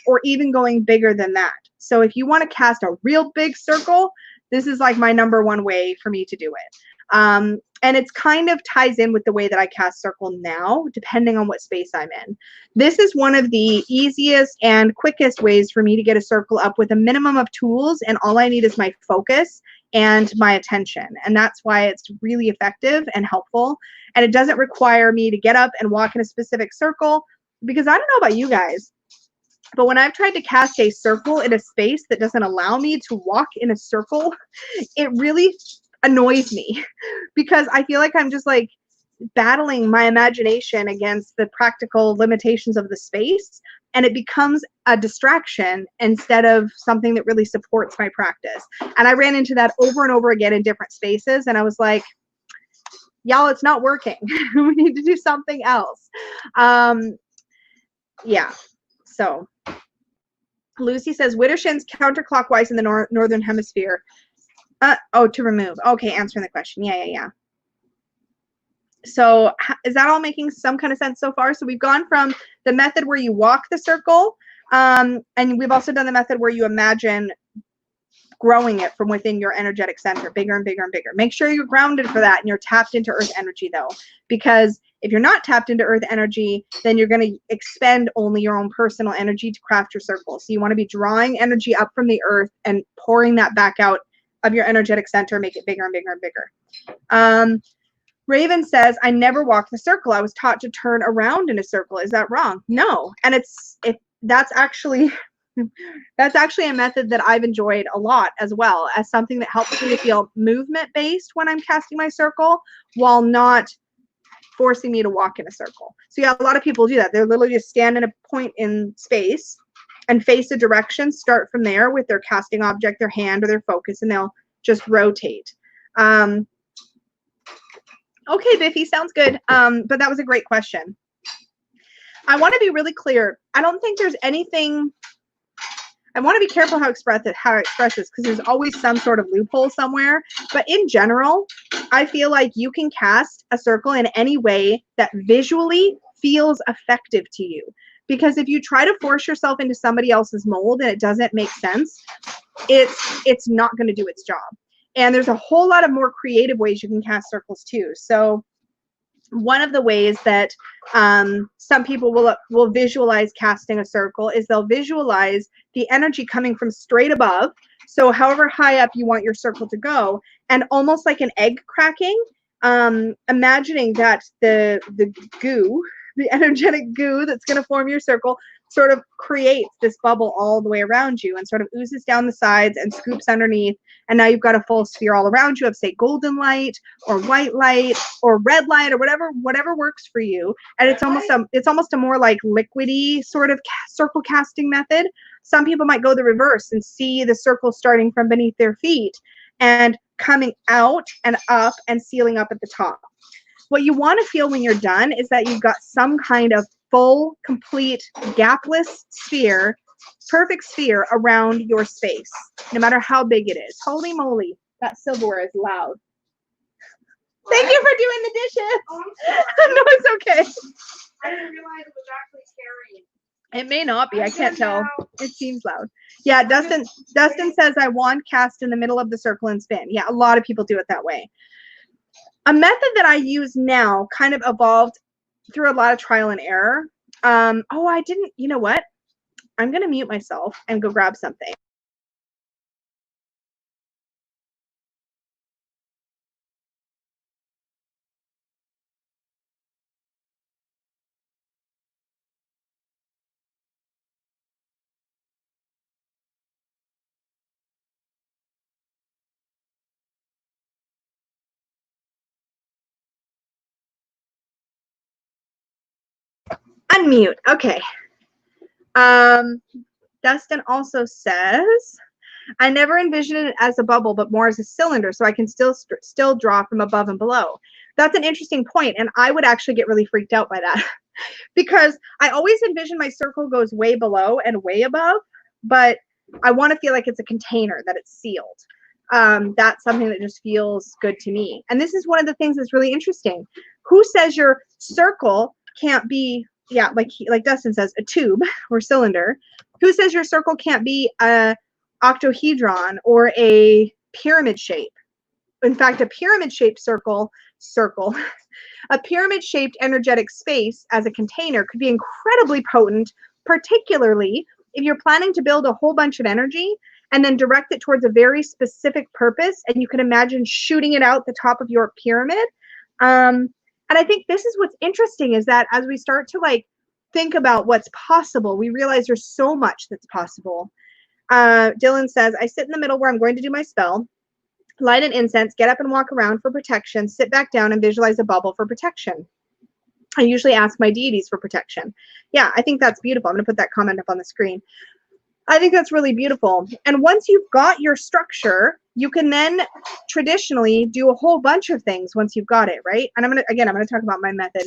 or even going bigger than that. So if you want to cast a real big circle, this is like my #1 way for me to do it. And it's kind of ties in with the way that I cast circle now, depending on what space I'm in. This is one of the easiest and quickest ways for me to get a circle up with a minimum of tools, and all I need is my focus and my attention. And that's why it's really effective and helpful. And it doesn't require me to get up and walk in a specific circle, because I don't know about you guys, but when I've tried to cast a circle in a space that doesn't allow me to walk in a circle, it really annoys me, because I feel like I'm just like battling my imagination against the practical limitations of the space, and it becomes a distraction instead of something that really supports my practice. And I ran into that over and over again in different spaces, and I was like, y'all, it's not working. We need to do something else. Yeah. So Lucy says Widdershins counterclockwise in the northern hemisphere. Oh, to remove. Okay, answering the question. Yeah. So is that all making some kind of sense so far? So we've gone from the method where you walk the circle, and we've also done the method where you imagine growing it from within your energetic center, bigger and bigger and bigger. Make sure you're grounded for that and you're tapped into earth energy, though, because if you're not tapped into earth energy, then you're going to expend only your own personal energy to craft your circle. So you want to be drawing energy up from the earth and pouring that back out of your energetic center, make it bigger and bigger and bigger. Raven says, I never walked the circle. I was taught to turn around in a circle. Is that wrong? No. And that's actually a method that I've enjoyed a lot as well, as something that helps me to feel movement based when I'm casting my circle, while not forcing me to walk in a circle. So yeah, a lot of people do that. They're literally just stand in a point in space and face a direction, start from there with their casting object, their hand or their focus, and they'll just rotate. Okay, Biffy, sounds good. But that was a great question. I want to be really clear. I don't think there's anything. I want to be careful how I express this, because there's always some sort of loophole somewhere. But in general, I feel like you can cast a circle in any way that visually feels effective to you. Because if you try to force yourself into somebody else's mold and it doesn't make sense, it's not going to do its job. And there's a whole lot of more creative ways you can cast circles too. So one of the ways that some people will visualize casting a circle is they'll visualize the energy coming from straight above. So however high up you want your circle to go, and almost like an egg cracking, imagining that the goo, the energetic goo that's going to form your circle, sort of creates this bubble all the way around you and sort of oozes down the sides and scoops underneath. And now you've got a full sphere all around you of, say, golden light or white light or red light or whatever works for you. And it's almost a more like liquidy sort of circle casting method. Some people might go the reverse and see the circle starting from beneath their feet and coming out and up and sealing up at the top. What you want to feel when you're done is that you've got some kind of full, complete, gapless sphere, perfect sphere around your space, no matter how big it is. Holy moly, that silverware is loud. Thank you for doing the dishes. Oh, no, it's okay. I didn't realize it was actually carrying. It may not be. I can't tell. It seems loud. Yeah, Dustin says I wand cast in the middle of the circle and spin. Yeah, a lot of people do it that way. A method that I use now kind of evolved through a lot of trial and error. You know what? I'm going to mute myself and go grab something. Unmute. Okay. Dustin also says, I never envisioned it as a bubble, but more as a cylinder, so I can still draw from above and below. That's an interesting point, and I would actually get really freaked out by that because I always envision my circle goes way below and way above, but I want to feel like it's a container, that it's sealed. That's something that just feels good to me. And this is one of the things that's really interesting. Who says your circle can't be, yeah, like Dustin says, a tube or cylinder? Who says your circle can't be a octahedron or a pyramid shape? In fact, a pyramid-shaped circle, a pyramid-shaped energetic space as a container could be incredibly potent, particularly if you're planning to build a whole bunch of energy and then direct it towards a very specific purpose, and you can imagine shooting it out the top of your pyramid. And I think this is what's interesting, is that as we start to like think about what's possible, we realize there's so much that's possible. Dylan says, I sit in the middle where I'm going to do my spell, light an incense, get up and walk around for protection, sit back down and visualize a bubble for protection. I usually ask my deities for protection. Yeah, I think that's beautiful. I'm going to put that comment up on the screen. I think that's really beautiful. And once you've got your structure, you can then traditionally do a whole bunch of things once you've got it, right? And I'm going to talk about my method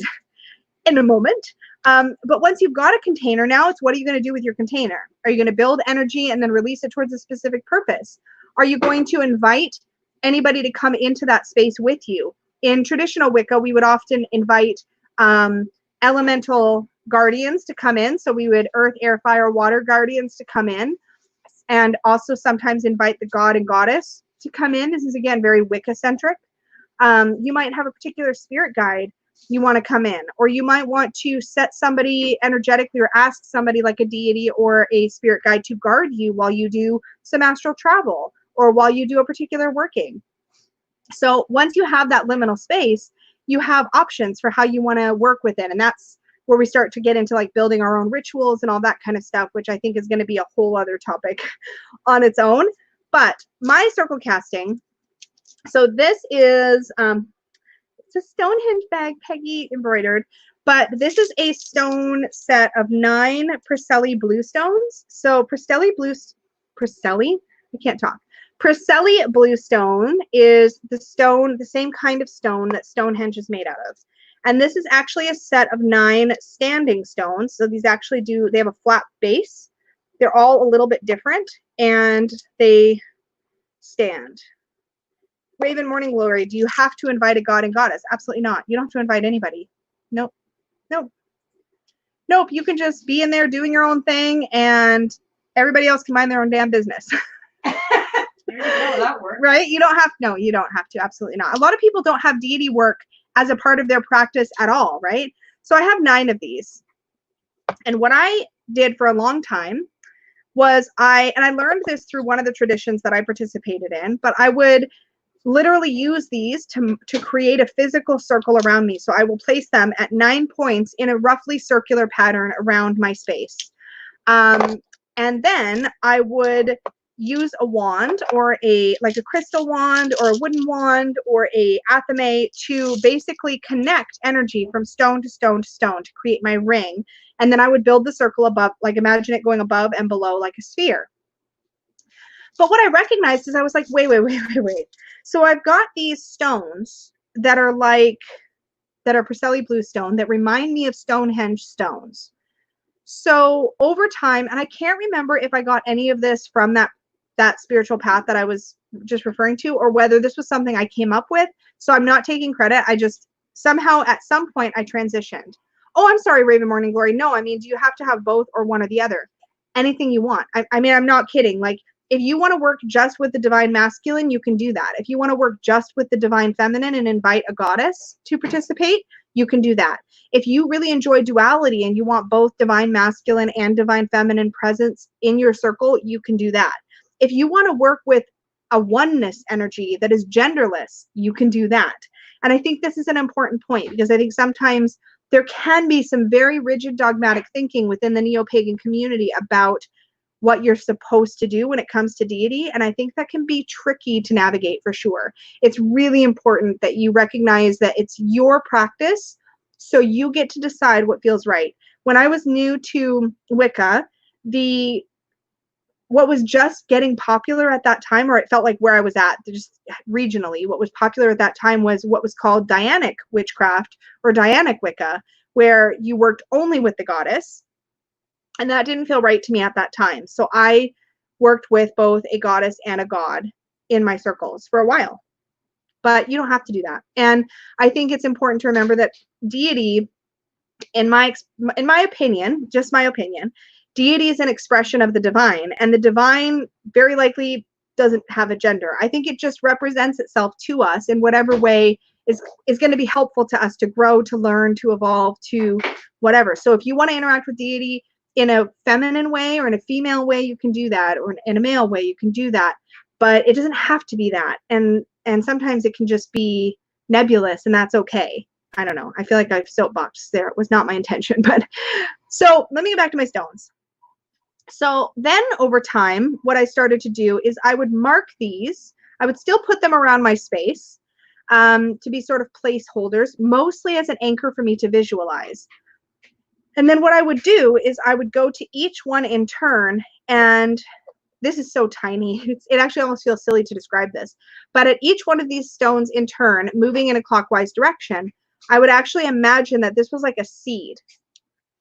in a moment. But once you've got a container, now it's what are you going to do with your container? Are you going to build energy and then release it towards a specific purpose? Are you going to invite anybody to come into that space with you? In traditional Wicca, we would often invite elemental guardians to come in. So we would earth, air, fire, water guardians to come in, and also sometimes invite the god and goddess to come in. This is, again, very Wicca centric. You might have a particular spirit guide you want to come in, or you might want to set somebody energetically or ask somebody like a deity or a spirit guide to guard you while you do some astral travel or while you do a particular working. So once you have that liminal space, you have options for how you want to work with it. And that's where we start to get into like building our own rituals and all that kind of stuff, which I think is going to be a whole other topic on its own. But my circle casting, so this is, it's a Stonehenge bag, Peggy embroidered, but this is a stone set of 9 Preseli blue stones. So Preseli, I can't talk. Preseli bluestone is the stone, the same kind of stone that Stonehenge is made out of. And this is actually a set of 9 standing stones. So these actually they have a flat base. They're all a little bit different and they stand. Raven Morning Glory, do you have to invite a god and goddess? Absolutely not. You don't have to invite anybody. Nope. Nope. Nope. You can just be in there doing your own thing and everybody else can mind their own damn business. That works. Right? You don't have to. Absolutely not. A lot of people don't have deity work as a part of their practice at all, right? So I have 9 of these. And what I did for a long time was I learned this through one of the traditions that I participated in, but I would literally use these to create a physical circle around me. So I will place them at 9 points in a roughly circular pattern around my space. And then I would use a wand or like a crystal wand or a wooden wand or a athame to basically connect energy from stone to stone to stone to create my ring. And then I would build the circle above, like imagine it going above and below like a sphere. But what I recognized is I was like, wait. So I've got these stones that are Preseli bluestone that remind me of Stonehenge stones. So over time, and I can't remember if I got any of this from that spiritual path that I was just referring to, or whether this was something I came up with. So I'm not taking credit. I just somehow at some point I transitioned. Oh, I'm sorry, Raven Morning Glory. No, I mean, do you have to have both or one or the other? Anything you want. I mean, I'm not kidding. Like, if you want to work just with the divine masculine, you can do that. If you want to work just with the divine feminine and invite a goddess to participate, you can do that. If you really enjoy duality and you want both divine masculine and divine feminine presence in your circle, you can do that. If you want to work with a oneness energy that is genderless, you can do that. And I think this is an important point because I think sometimes there can be some very rigid dogmatic thinking within the neo-pagan community about what you're supposed to do when it comes to deity. And I think that can be tricky to navigate for sure. It's really important that you recognize that it's your practice, so you get to decide what feels right. when I was new to Wicca, what was just getting popular at that time, or it felt like where I was at, just regionally, what was popular at that time was what was called Dianic witchcraft or Dianic Wicca, where you worked only with the goddess. And that didn't feel right to me at that time. So I worked with both a goddess and a god in my circles for a while. But you don't have to do that. And I think it's important to remember that deity, in my opinion, just my opinion, deity is an expression of the divine, and the divine very likely doesn't have a gender. I think it just represents itself to us in whatever way is going to be helpful to us to grow, to learn, to evolve, to whatever. So if you want to interact with deity in a feminine way or in a female way, you can do that, or in a male way, you can do that. But it doesn't have to be that. And sometimes it can just be nebulous, and that's okay. I don't know. I feel like I've soapboxed there. It was not my intention, but so let me get back to my stones. So then over time, what I started to do is I would mark these. I would still put them around my space to be sort of placeholders, mostly as an anchor for me to visualize. And then what I would do is I would go to each one in turn, and this is so tiny. It actually almost feels silly to describe this. But at each one of these stones in turn, moving in a clockwise direction, I would actually imagine that this was like a seed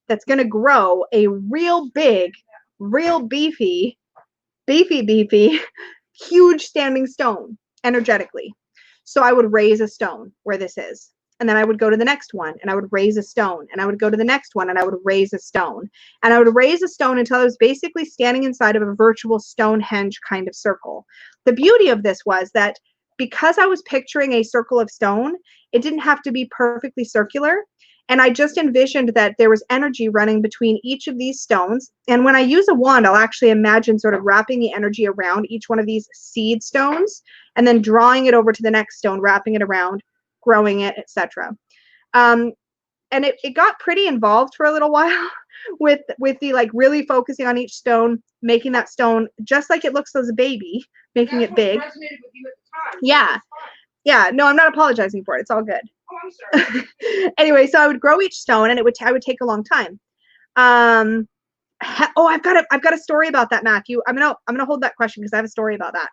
that's going to grow a real big, real beefy, huge standing stone energetically. So I would raise a stone where this is. And then I would go to the next one and I would raise a stone, and I would go to the next one and I would raise a stone, and I would raise a stone until I was basically standing inside of a virtual Stonehenge kind of circle. The beauty of this was that because I was picturing a circle of stone, it didn't have to be perfectly circular. And I just envisioned that there was energy running between each of these stones. And when I use a wand, I'll actually imagine sort of wrapping the energy around each one of these seed stones and then drawing it over to the next stone, wrapping it around, growing it, etc. And it got pretty involved for a little while with the like really focusing on each stone, making that stone just like it looks as a baby, making it big. Resonated with you at the time. Yeah. Yeah, no, I'm not apologizing for it. It's all good. Oh, I'm sorry. Anyway, so I would grow each stone, and I would take a long time. I've got a story about that, Matthew. I'm gonna hold that question because I have a story about that.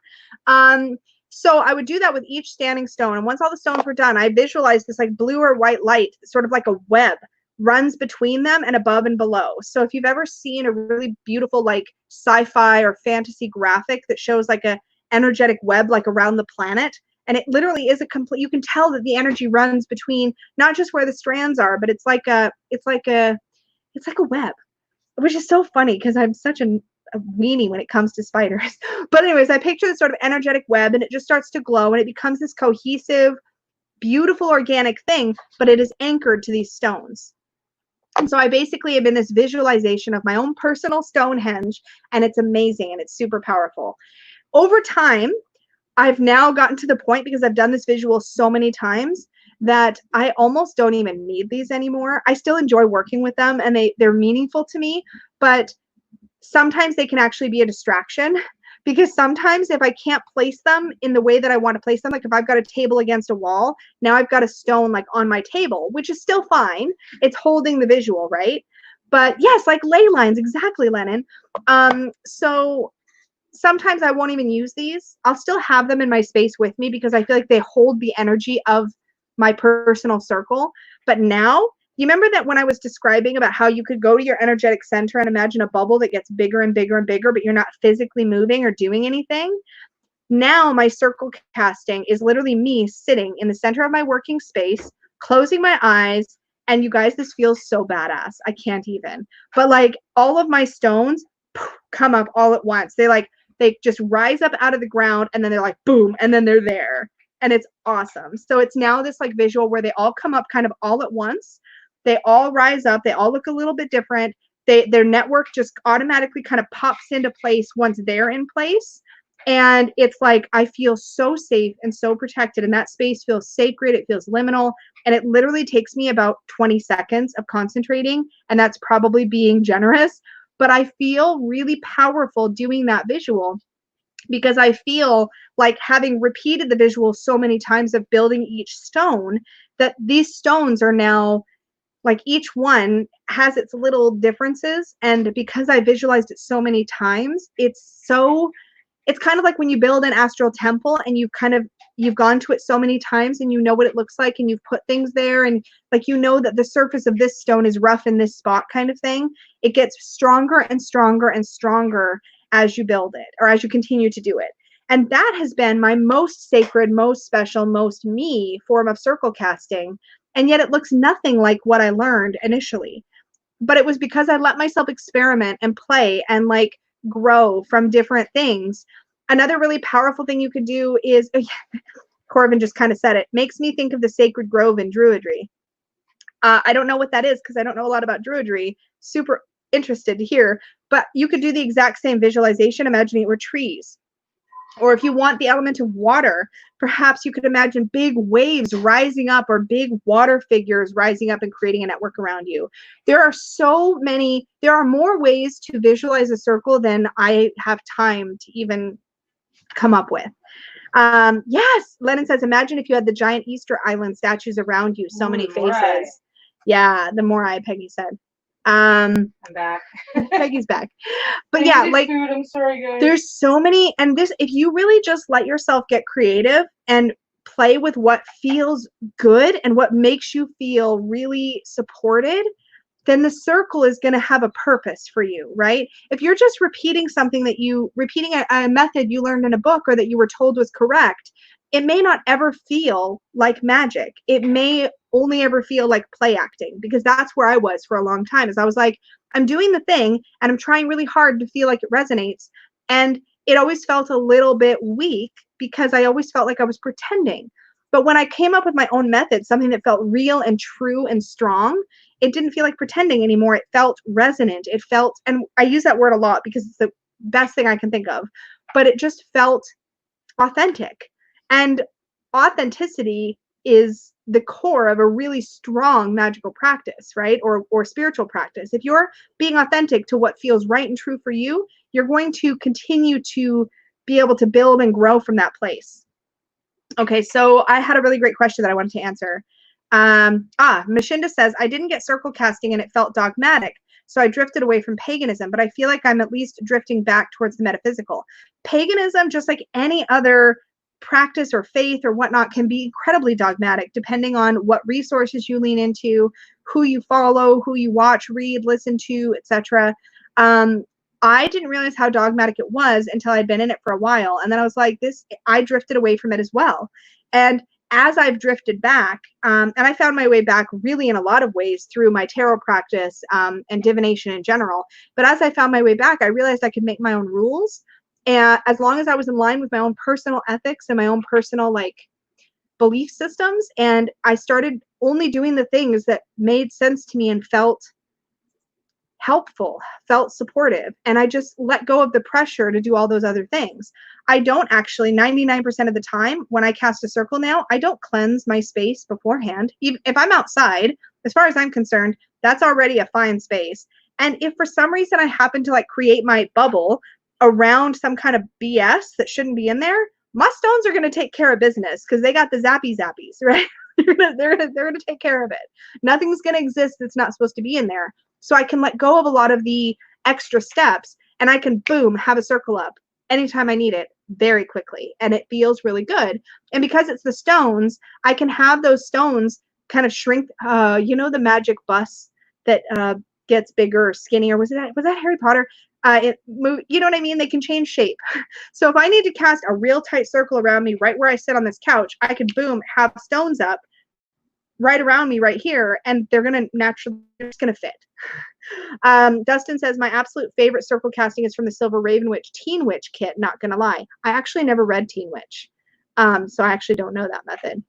So I would do that with each standing stone, and once all the stones were done, I visualized this like blue or white light, sort of like a web, runs between them and above and below. So if you've ever seen a really beautiful like sci-fi or fantasy graphic that shows like a energetic web like around the planet, and it literally is a complete, you can tell that the energy runs between not just where the strands are, but it's like a web, which is so funny because I'm such a weenie when it comes to spiders. But anyways, I picture this sort of energetic web, and it just starts to glow, and it becomes this cohesive, beautiful organic thing, but it is anchored to these stones. And so I basically am in this visualization of my own personal Stonehenge, and it's amazing and it's super powerful. Over time, I've now gotten to the point, because I've done this visual so many times, that I almost don't even need these anymore. I still enjoy working with them, and they're meaningful to me, but sometimes they can actually be a distraction, because sometimes if I can't place them in the way that I want to place them, like if I've got a table against a wall, now I've got a stone like on my table, which is still fine. It's holding the visual, right? But yes, like ley lines, exactly, Lennon. So sometimes I won't even use these. I'll still have them in my space with me because I feel like they hold the energy of my personal circle. But now, you remember that when I was describing about how you could go to your energetic center and imagine a bubble that gets bigger and bigger and bigger, but you're not physically moving or doing anything? Now my circle casting is literally me sitting in the center of my working space, closing my eyes, and you guys, this feels so badass. I can't even. But like all of my stones come up all at once. They just rise up out of the ground, and then they're like boom, and then they're there. And it's awesome. So it's now this like visual where they all come up kind of all at once. They all rise up. They all look a little bit different. Their network just automatically kind of pops into place once they're in place. And it's like, I feel so safe and so protected, and that space feels sacred. It feels liminal. And it literally takes me about 20 seconds of concentrating. And that's probably being generous, but I feel really powerful doing that visual, because I feel like, having repeated the visual so many times of building each stone, that these stones are now Like each one has its little differences. And because I visualized it so many times, it's kind of like when you build an astral temple and you've gone to it so many times and you know what it looks like and you've put things there and like you know that the surface of this stone is rough in this spot kind of thing. It gets stronger and stronger and stronger as you build it or as you continue to do it. And that has been my most sacred, most special, most me form of circle casting. And yet it looks nothing like what I learned initially. But it was because I let myself experiment and play and like grow from different things. Another really powerful thing you could do is, Corvin just kind of said it, makes me think of the sacred grove in Druidry. I don't know what that is because I don't know a lot about Druidry. Super interested to hear, but you could do the exact same visualization, imagining it were trees. Or if you want the element of water, perhaps you could imagine big waves rising up or big water figures rising up and creating a network around you. There are more ways to visualize a circle than I have time to even come up with. Yes, Lennon says, imagine if you had the giant Easter Island statues around you, so many faces. Yeah, the Morai, Peggy said. I'm back. Peggy's back. But yeah, like food. I'm sorry, guys. there's so many, and this, if you really just let yourself get creative and play with what feels good and what makes you feel really supported, then the circle is going to have a purpose for you, right? If you're just repeating repeating a method you learned in a book or that you were told was correct, it may not ever feel like magic. It may only ever feel like play acting, because that's where I was for a long time. Is I was like, I'm doing the thing and I'm trying really hard to feel like it resonates. And it always felt a little bit weak because I always felt like I was pretending. But when I came up with my own method, something that felt real and true and strong, it didn't feel like pretending anymore. It felt resonant. It felt, and I use that word a lot because it's the best thing I can think of, but it just felt authentic. And authenticity is the core of a really strong magical practice, right? Or spiritual practice. If you're being authentic to what feels right and true for you, you're going to continue to be able to build and grow from that place. Okay, so I had a really great question that I wanted to answer. Mashinda says, I didn't get circle casting and it felt dogmatic, so I drifted away from paganism, but I feel like I'm at least drifting back towards the metaphysical. Paganism, just like any other practice or faith or whatnot, can be incredibly dogmatic depending on what resources you lean into, who you follow, who you watch, read, listen to, etc. I didn't realize how dogmatic it was until I'd been in it for a while. And then I was like, I drifted away from it as well. And as I've drifted back, and I found my way back really in a lot of ways through my tarot practice and divination in general. But as I found my way back, I realized I could make my own rules. And as long as I was in line with my own personal ethics and my own personal belief systems, and I started only doing the things that made sense to me and felt helpful, felt supportive, and I just let go of the pressure to do all those other things. I don't actually, 99% of the time when I cast a circle now, I don't cleanse my space beforehand. Even if I'm outside, as far as I'm concerned, that's already a fine space. And if for some reason I happen to create my bubble around some kind of BS that shouldn't be in there, my stones are going to take care of business because they got the zappies, right? they're gonna take care of it. Nothing's going to exist that's not supposed to be in there. So I can let go of a lot of the extra steps and I can, boom, have a circle up anytime I need it very quickly. And it feels really good. And because it's the stones, I can have those stones kind of shrink. The magic bus that gets bigger or skinnier. Was that Harry Potter? You know what I mean? They can change shape. So if I need to cast a real tight circle around me right where I sit on this couch, I can, boom, have stones up right around me right here, and they're just gonna fit. Dustin says, my absolute favorite circle casting is from the Silver Raven Witch Teen Witch kit. Not gonna lie, I actually never read Teen Witch, so I actually don't know that method.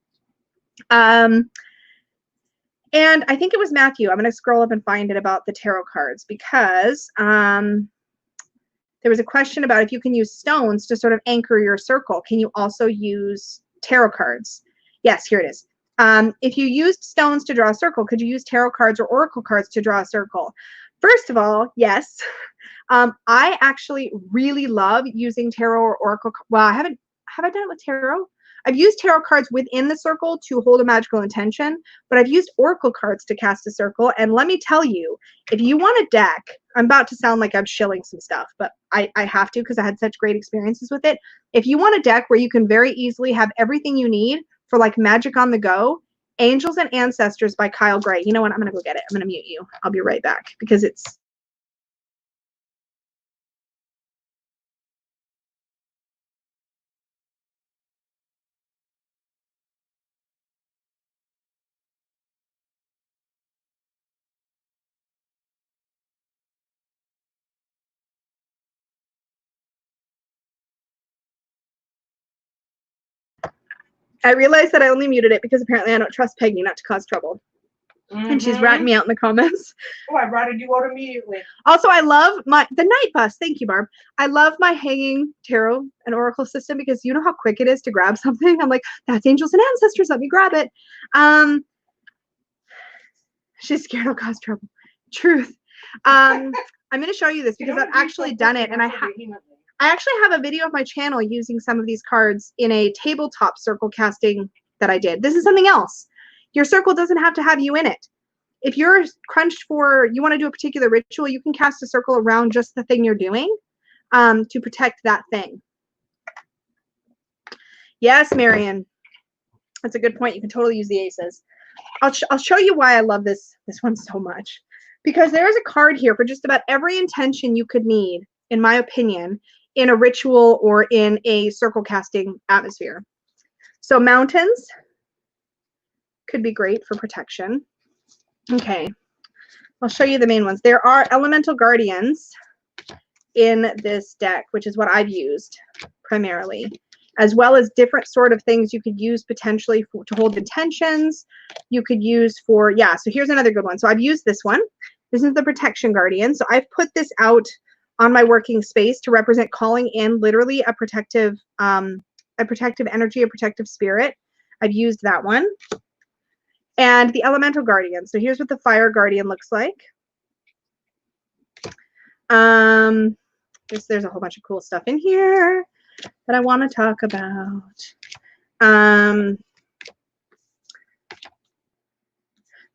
And I think it was Matthew. I'm gonna scroll up and find it about the tarot cards, because there was a question about if you can use stones to sort of anchor your circle. Can you also use tarot cards? Yes, here it is. If you used stones to draw a circle, could you use tarot cards or oracle cards to draw a circle? First of all, yes. I actually really love using tarot or oracle. Well, have I done it with tarot? I've used tarot cards within the circle to hold a magical intention, but I've used oracle cards to cast a circle. And let me tell you, if you want a deck, I'm about to sound like I'm shilling some stuff, but I have to because I had such great experiences with it. If you want a deck where you can very easily have everything you need for like magic on the go, Angels and Ancestors by Kyle Gray. You know what? I'm going to go get it. I'm going to mute you. I'll be right back because it's I realized that I only muted it because apparently I don't trust Peggy not to cause trouble. And she's ratting me out in the comments. Oh, I ratted you out immediately. Also, I love the night bus. Thank you, Barb. I love my hanging tarot and oracle system because you know how quick it is to grab something. I'm like, that's Angels and Ancestors. Let me grab it. She's scared I'll cause trouble. Truth. I'm going to show you this because I've actually done it, and I actually have a video of my channel using some of these cards in a tabletop circle casting that I did. This is something else. Your circle doesn't have to have you in it. If you're crunched for, you want to do a particular ritual, you can cast a circle around just the thing you're doing to protect that thing. Yes, Marion. That's a good point. You can totally use the aces. I'll show you why I love this one so much. Because there is a card here for just about every intention you could need, in my opinion, in a ritual or in a circle casting atmosphere. So mountains could be great for protection. Okay, I'll show you the main ones. There are elemental guardians in this deck, which is what I've used primarily, as well as different sort of things you could use potentially to hold intentions. You could use for, yeah, so here's another good one. So I've used this one. This is the protection guardian. So I've put this out on my working space to represent calling in literally a protective energy, a protective spirit. I've used that one. And the elemental guardian. So here's what the fire guardian looks like. There's a whole bunch of cool stuff in here that I want to talk about.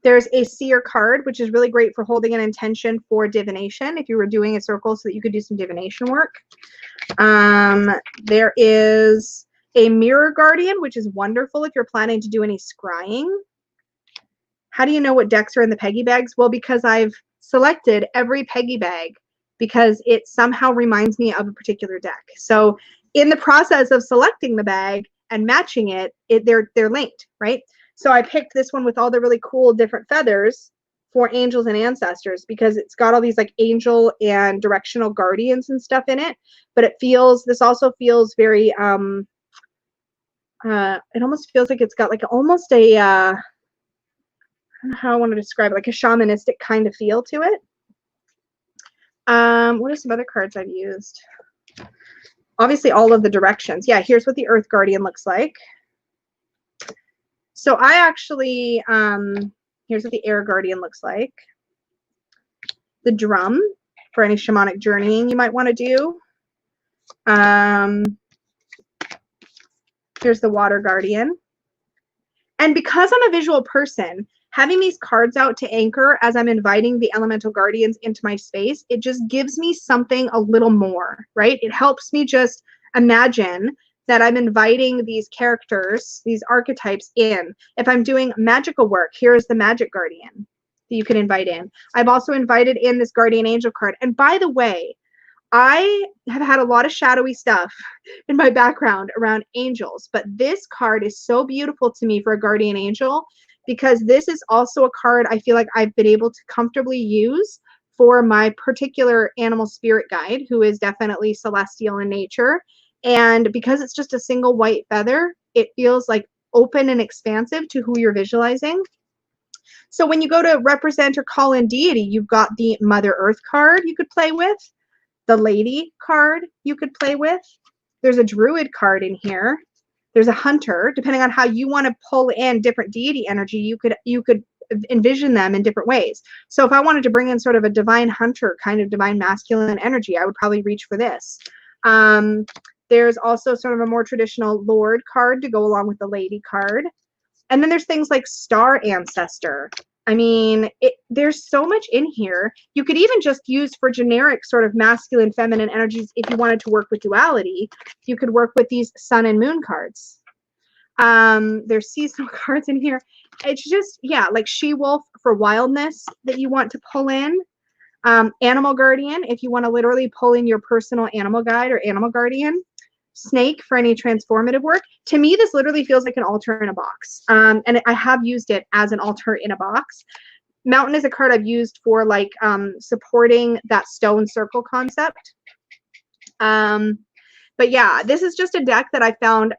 There's a seer card, which is really great for holding an intention for divination if you were doing a circle so that you could do some divination work. There is a mirror guardian, which is wonderful if you're planning to do any scrying. How do you know what decks are in the Peggy bags? Well, because I've selected every Peggy bag because it somehow reminds me of a particular deck. So in the process of selecting the bag and matching it, they're linked, right? So I picked this one with all the really cool different feathers for Angels and Ancestors because it's got all these like angel and directional guardians and stuff in it. But this also feels very, it almost feels like it's got like almost a, I don't know how I want to describe it, like a shamanistic kind of feel to it. What are some other cards I've used? Obviously all of the directions. Yeah, here's what the Earth Guardian looks like. So I actually, here's what the Air Guardian looks like. The drum for any shamanic journeying you might want to do. Here's the Water Guardian. And because I'm a visual person, having these cards out to anchor as I'm inviting the elemental guardians into my space, it just gives me something a little more, right? It helps me just imagine that I'm inviting these characters, these archetypes in. If I'm doing magical work, here's the Magic Guardian that you can invite in. I've also invited in this Guardian Angel card. And by the way, I have had a lot of shadowy stuff in my background around angels, but this card is so beautiful to me for a Guardian Angel because this is also a card I feel like I've been able to comfortably use for my particular animal spirit guide, who is definitely celestial in nature. And because it's just a single white feather, it feels like open and expansive to who you're visualizing. So when you go to represent or call in deity, you've got the Mother Earth card you could play with, the Lady card you could play with. There's a Druid card in here. There's a Hunter. Depending on how you want to pull in different deity energy, you could envision them in different ways. So if I wanted to bring in sort of a divine hunter, kind of divine masculine energy, I would probably reach for this. There's also sort of a more traditional Lord card to go along with the Lady card. And then there's things like Star Ancestor. I mean, there's so much in here. You could even just use for generic sort of masculine, feminine energies. If you wanted to work with duality, you could work with these Sun and Moon cards. There's seasonal cards in here. It's just, yeah, like She-Wolf for wildness that you want to pull in. Animal Guardian, if you want to literally pull in your personal animal guide or animal guardian. Snake for any transformative work. To me, this literally feels like an altar in a box. And I have used it as an altar in a box. Mountain is a card I've used for like supporting that stone circle concept. But yeah, this is just a deck that I found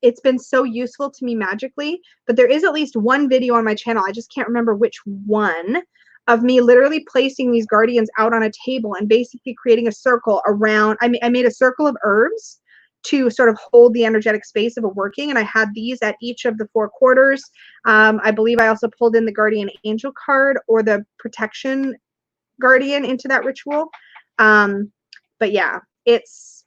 it's been so useful to me magically, but there is at least one video on my channel, I just can't remember which one, of me literally placing these guardians out on a table and basically creating a circle around. I made a circle of herbs to sort of hold the energetic space of a working, and I had these at each of the 4 quarters. I believe I also pulled in the guardian angel card or the protection guardian into that ritual. But yeah, it's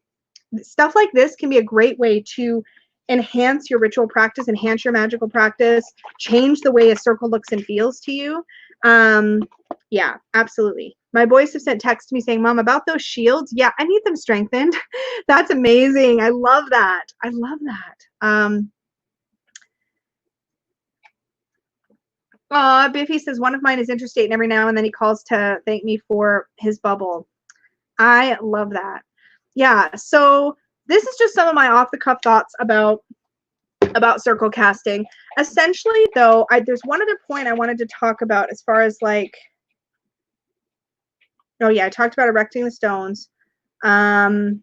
stuff like this can be a great way to enhance your ritual practice, enhance your magical practice, change the way a circle looks and feels to you. Yeah, absolutely. My boys have sent text to me saying, Mom, about those shields, yeah, I need them strengthened. That's amazing. I love that. I love that. Biffy says, one of mine is interstate, and every now and then he calls to thank me for his bubble. I love that. Yeah, so this is just some of my off-the-cuff thoughts about circle casting. Essentially, though, there's one other point I wanted to talk about as far as like, oh yeah, I talked about erecting the stones. Oh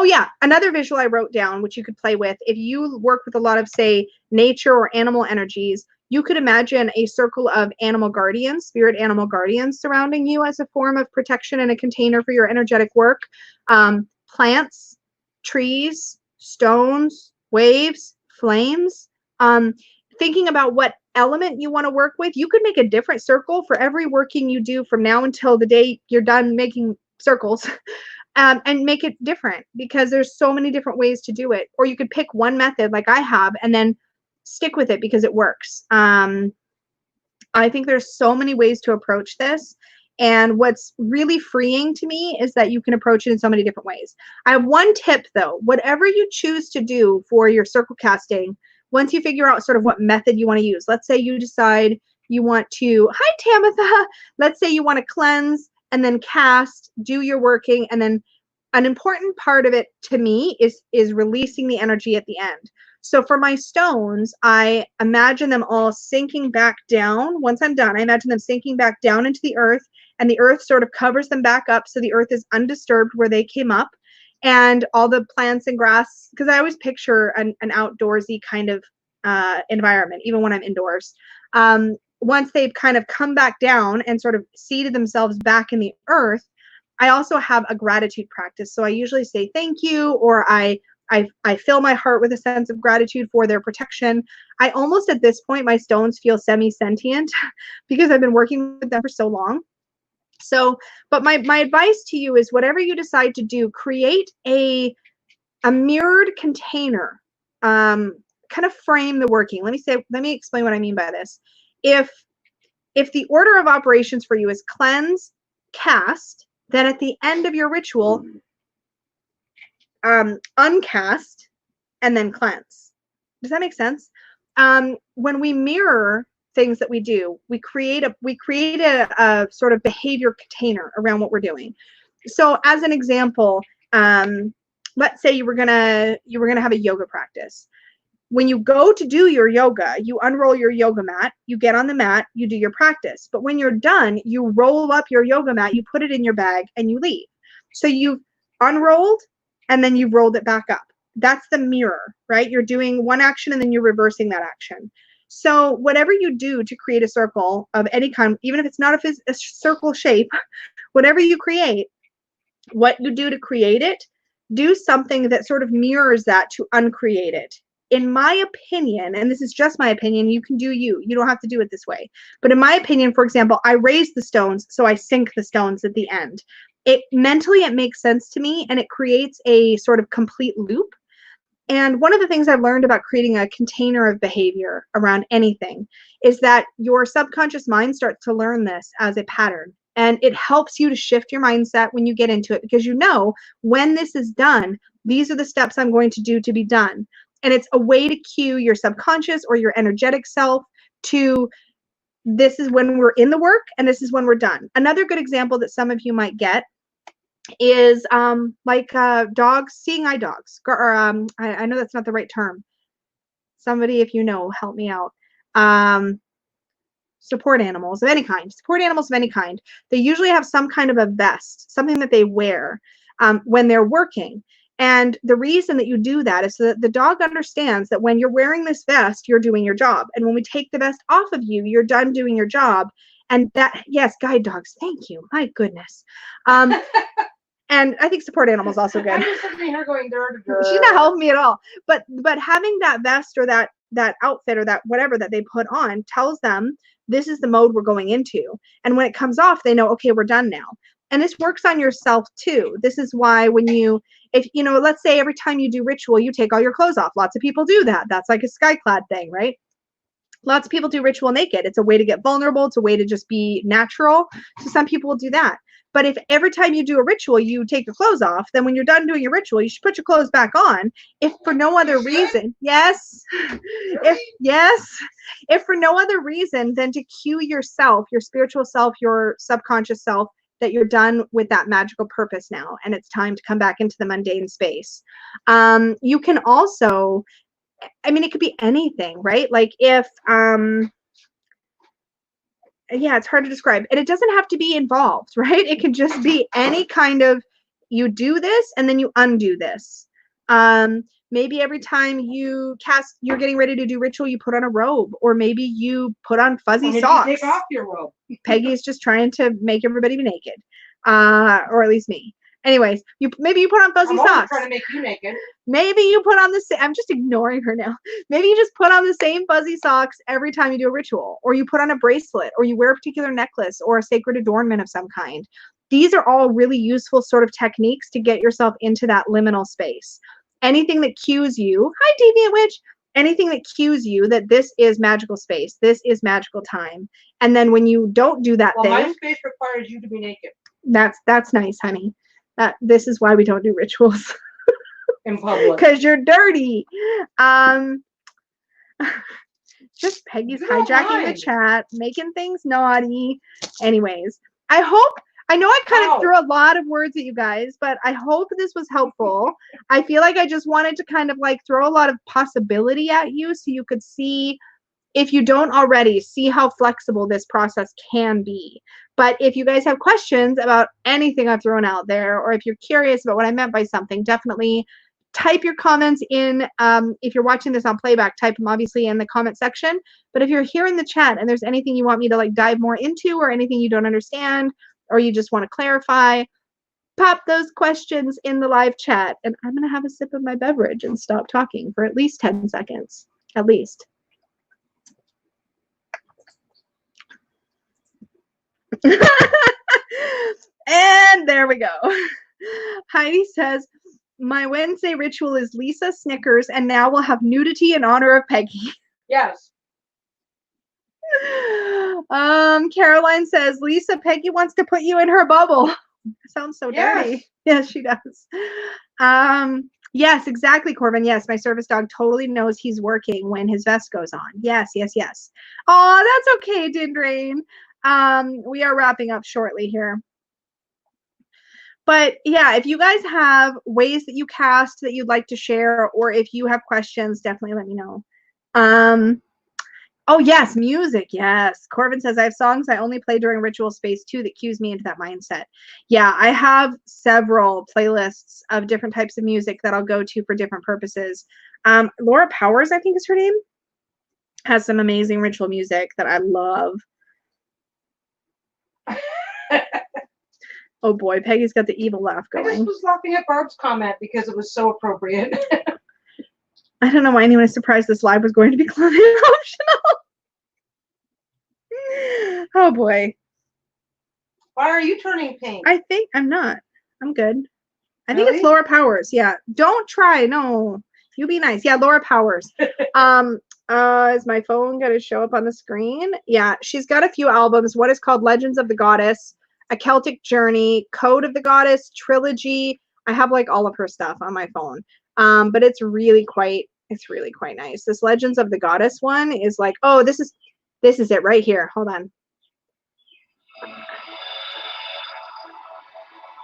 yeah, another visual I wrote down, which you could play with. If you work with a lot of, say, nature or animal energies, you could imagine a circle of animal guardians, spirit animal guardians surrounding you as a form of protection and a container for your energetic work. Plants, trees, stones, waves, flames. Thinking about what element you want to work with, you could make a different circle for every working you do from now until the day you're done making circles. And make it different, because there's so many different ways to do it. Or you could pick one method like I have and then stick with it because it works. I think there's so many ways to approach this. And what's really freeing to me is that you can approach it in so many different ways. I have one tip though. Whatever you choose to do for your circle casting, once you figure out sort of what method you want to use, let's say you decide you want to, hi Tamitha, let's say you want to cleanse and then cast, do your working, and then an important part of it to me is releasing the energy at the end. So for my stones, I imagine them all sinking back down. Once I'm done, I imagine them sinking back down into the earth, and the earth sort of covers them back up so the earth is undisturbed where they came up, and all the plants and grass, because I always picture an outdoorsy kind of environment, even when I'm indoors. Once they've kind of come back down and sort of seated themselves back in the earth, I also have a gratitude practice. So I usually say thank you, or I fill my heart with a sense of gratitude for their protection. I almost, at this point, my stones feel semi-sentient because I've been working with them for so long. So, but my advice to you is, whatever you decide to do, create a mirrored container. Kind of frame the working. Let me explain what I mean by this. If the order of operations for you is cleanse, cast, then at the end of your ritual, uncast, and then cleanse. Does that make sense? When we mirror things that we do, we create a sort of behavior container around what we're doing. So as an example, let's say you were gonna have a yoga practice. When you go to do your yoga, you unroll your yoga mat, you get on the mat, you do your practice. But when you're done, you roll up your yoga mat, you put it in your bag, and you leave. So you've unrolled, and then you've rolled it back up. That's the mirror, right? You're doing one action, and then you're reversing that action. So whatever you do to create a circle of any kind, even if it's not a circle shape, whatever you create, what you do to create it, do something that sort of mirrors that to uncreate it. In my opinion, and this is just my opinion, you can do you don't have to do it this way. But in my opinion, for example, I raise the stones, so I sink the stones at the end. mentally, it makes sense to me, and it creates a sort of complete loop. And one of the things I've learned about creating a container of behavior around anything is that your subconscious mind starts to learn this as a pattern. And it helps you to shift your mindset when you get into it, because you know when this is done, these are the steps I'm going to do to be done. And it's a way to cue your subconscious or your energetic self to, this is when we're in the work and this is when we're done. Another good example that some of you might get is like dogs, seeing eye dogs, or I know that's not the right term. Somebody, if you know, help me out. Support animals of any kind. Support animals of any kind. They usually have some kind of a vest, something that they wear when they're working. And the reason that you do that is so that the dog understands that when you're wearing this vest, you're doing your job. And when we take the vest off of you, you're done doing your job. And that, yes, guide dogs. Thank you. My goodness. And I think support animals also good. I'm just sitting here going, She's not helping me at all. But having that vest or that outfit or that whatever that they put on tells them this is the mode we're going into. And when it comes off, they know, okay, we're done now. And this works on yourself too. This is why when you, if you know, let's say every time you do ritual, you take all your clothes off. Lots of people do that. That's like a skyclad thing, right? Lots of people do ritual naked. It's a way to get vulnerable. It's a way to just be natural. So some people will do that. But if every time you do a ritual, you take your clothes off, then when you're done doing your ritual, you should put your clothes back on. If for no other reason, yes. If for no other reason than to cue yourself, your spiritual self, your subconscious self, that you're done with that magical purpose now, and it's time to come back into the mundane space. You can also, I mean, it could be anything, right? Like if, yeah, it's hard to describe. And it doesn't have to be involved, right? It can just be any kind of, you do this and then you undo this. Maybe every time you cast, you're getting ready to do ritual, you put on a robe, or maybe you put on fuzzy socks. You take off your robe. Peggy's just trying to make everybody be naked, or at least me. Anyways, maybe you put on fuzzy socks. I'm trying to make you naked. Maybe you put on the same, I'm just ignoring her now. Maybe you just put on the same fuzzy socks every time you do a ritual, or you put on a bracelet, or you wear a particular necklace or a sacred adornment of some kind. These are all really useful sort of techniques to get yourself into that liminal space. Anything that cues you, hi Deviant Witch, anything that cues you that this is magical space, this is magical time. And then when you don't do that thing. My space requires you to be naked. That's nice, honey. This is why we don't do rituals. In public. Because you're dirty. Just Peggy's hijacking the chat, making things naughty. Anyways, I know I kind of threw a lot of words at you guys, but I hope this was helpful. I feel like I just wanted to kind of like throw a lot of possibility at you so you could see, if you don't already, see how flexible this process can be. But if you guys have questions about anything I've thrown out there, or if you're curious about what I meant by something, definitely type your comments in. If you're watching this on playback, type them obviously in the comment section. But if you're here in the chat and there's anything you want me to like dive more into, or anything you don't understand, or you just want to clarify, pop those questions in the live chat. And I'm going to have a sip of my beverage and stop talking for at least 10 seconds, at least. And there we go. Heidi says, my Wednesday ritual is Lisa Snickers, and now we'll have nudity in honor of Peggy. Yes. Caroline says, Lisa, Peggy wants to put you in her bubble. Sounds so dirty. Yes, she does. Yes, exactly, Corbin. Yes, my service dog totally knows he's working when his vest goes on. Yes, yes, yes. Oh, that's okay, Dindrain. We are wrapping up shortly here. But yeah, if you guys have ways that you cast that you'd like to share, or if you have questions, definitely let me know. Oh yes, music. Yes. Corbin says, I have songs I only play during ritual space too that cues me into that mindset. Yeah, I have several playlists of different types of music that I'll go to for different purposes. Laura Powers, I think is her name, has some amazing ritual music that I love. Oh boy, Peggy's got the evil laugh going. I just was laughing at Barb's comment because it was so appropriate. I don't know why anyone is surprised this live was going to be clothing optional. Oh boy. Why are you turning pink? I think I'm not. I'm good. I think Really? it's Laura Powers. Yeah. Don't try. No. You be nice. Yeah, Laura Powers. Is my phone gonna show up on the screen? Yeah, she's got a few albums. What is called Legends of the Goddess, A Celtic Journey, Code of the Goddess, Trilogy. I have like all of her stuff on my phone. But it's really quite nice. This Legends of the Goddess one is like, oh, this is it right here. Hold on.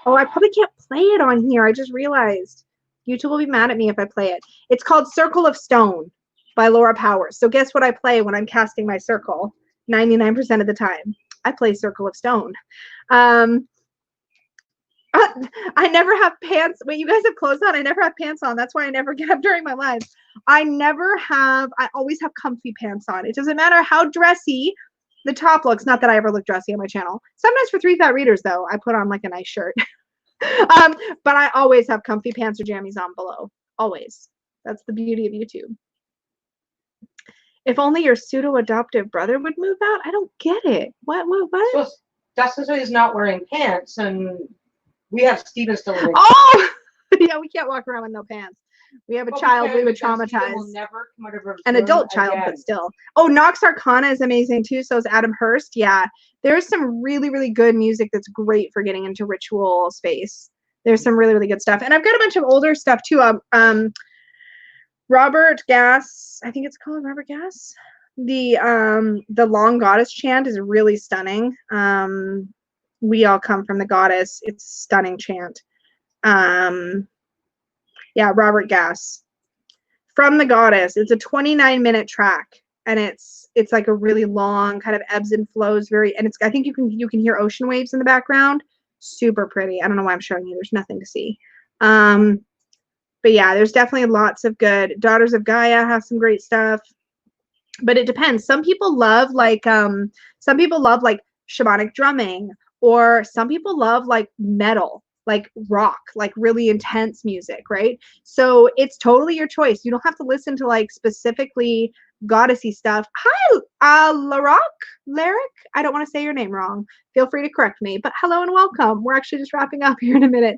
Oh, I probably can't play it on here. I just realized. YouTube will be mad at me if I play it. It's called Circle of Stone by Laura Powers. So guess what I play when I'm casting my circle? 99% of the time, I play Circle of Stone. I never have pants. Wait, you guys have clothes on? I never have pants on. That's why I never get up during my lives. I always have comfy pants on. It doesn't matter how dressy the top looks. Not that I ever look dressy on my channel. Sometimes for 3 Fat Readers, though, I put on like a nice shirt. But I always have comfy pants or jammies on below. Always. That's the beauty of YouTube. If only your pseudo-adoptive brother would move out? I don't get it. What? So Dustin said he's not wearing pants, and we have Steven still living. Oh! Yeah, we can't walk around with no pants. We have a child we would traumatize. An adult child, but still. Oh, Nox Arcana is amazing too. So is Adam Hurst. Yeah, there's some really, really good music that's great for getting into ritual space. There's some really, really good stuff. And I've got a bunch of older stuff too. Robert Gass, I think it's called Robert Gass. The Long Goddess chant is really stunning. We all come from the goddess. It's a stunning chant. Yeah, Robert Gass. From the Goddess. It's a 29-minute track, and it's like a really long kind of ebbs and flows. I think you can hear ocean waves in the background. Super pretty. I don't know why I'm showing you. There's nothing to see. But yeah, there's definitely lots of good. Daughters of Gaia have some great stuff. But it depends. Some people love shamanic drumming, or some people love like metal, like rock, like really intense music, right? So it's totally your choice. You don't have to listen to like specifically goddessy stuff. Hi, Lyric. I don't want to say your name wrong. Feel free to correct me, but hello and welcome. We're actually just wrapping up here in a minute.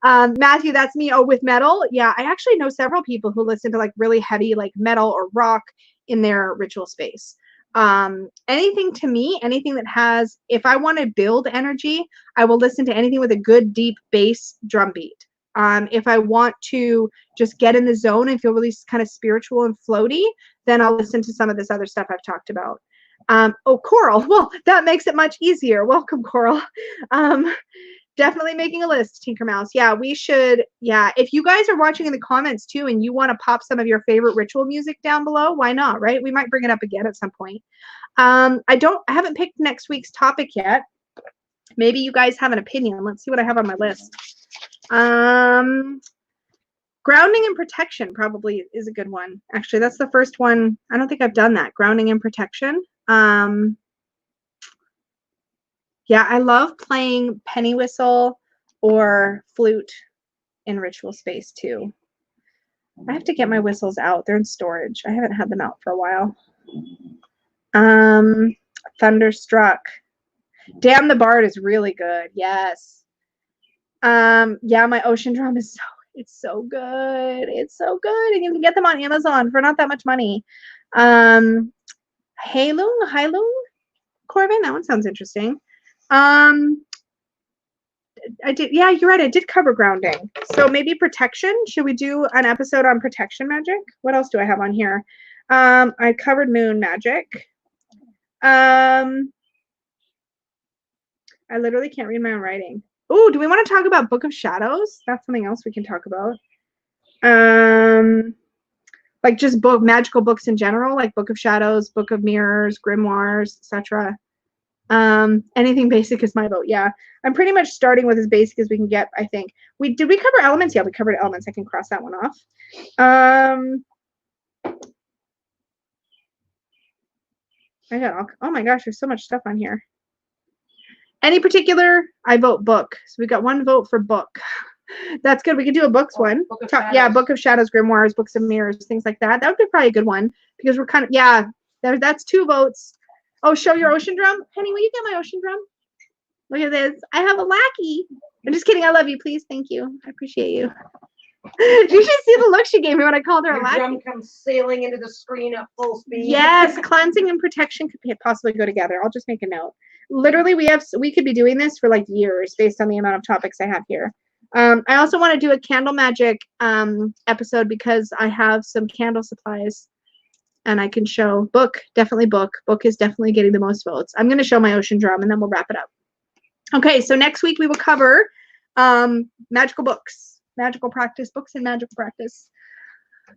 Matthew, that's me. Oh, with metal. Yeah, I actually know several people who listen to like really heavy, like metal or rock in their ritual space. Anything that has, if I want to build energy, I will listen to anything with a good deep bass drum beat. If I want to just get in the zone and feel really kind of spiritual and floaty, then I'll listen to some of this other stuff I've talked about. Oh, Coral. Well, that makes it much easier. Welcome, Coral. Definitely making a list, Tinker Mouse. Yeah, we should. Yeah, if you guys are watching in the comments too, and you want to pop some of your favorite ritual music down below, why not? Right? We might bring it up again at some point. I haven't picked next week's topic yet. Maybe you guys have an opinion. Let's see what I have on my list. Grounding and protection probably is a good one. Actually, that's the first one. I don't think I've done that. Grounding and protection. Yeah, I love playing penny whistle or flute in ritual space too. I have to get my whistles out. They're in storage. I haven't had them out for a while. Thunderstruck. Damn the Bard is really good. Yes. Yeah, my ocean drum is it's so good. It's so good. And you can get them on Amazon for not that much money. Heilung, Corbin, that one sounds interesting. I did, yeah, you're right. I did cover grounding. So maybe protection. Should we do an episode on protection magic? What else do I have on here? I covered moon magic. I literally can't read my own writing. Oh, do we want to talk about Book of Shadows? That's something else we can talk about. Like just magical books in general, like Book of Shadows, Book of Mirrors, Grimoires, etc. Anything basic is my vote. Yeah, I'm pretty much starting with as basic as we can get. I think did we cover elements? Yeah, we covered elements. I can cross that one off. Oh my gosh, there's so much stuff on here. Any particular? I vote book. So we got one vote for book. That's good. We could do a books one. Yeah, Book of Shadows, Grimoires, Books of Mirrors, things like that. That would be probably a good one because we're kind of, yeah, that's 2 votes. Oh, show your ocean drum. Penny, will you get my ocean drum? Look at this. I have a lackey. I'm just kidding. I love you. Please. Thank you. I appreciate you. You should see the look she gave me when I called her a lackey. Your drum comes sailing into the screen at full speed. Yes, cleansing and protection could possibly go together. I'll just make a note. Literally, we could be doing this for like years based on the amount of topics I have here. I also want to do a candle magic episode because I have some candle supplies and I can show book. Definitely book. Book is definitely getting the most votes. I'm going to show my ocean drum and then we'll wrap it up. Okay, so next week we will cover magical books, magical practice, books and magical practice.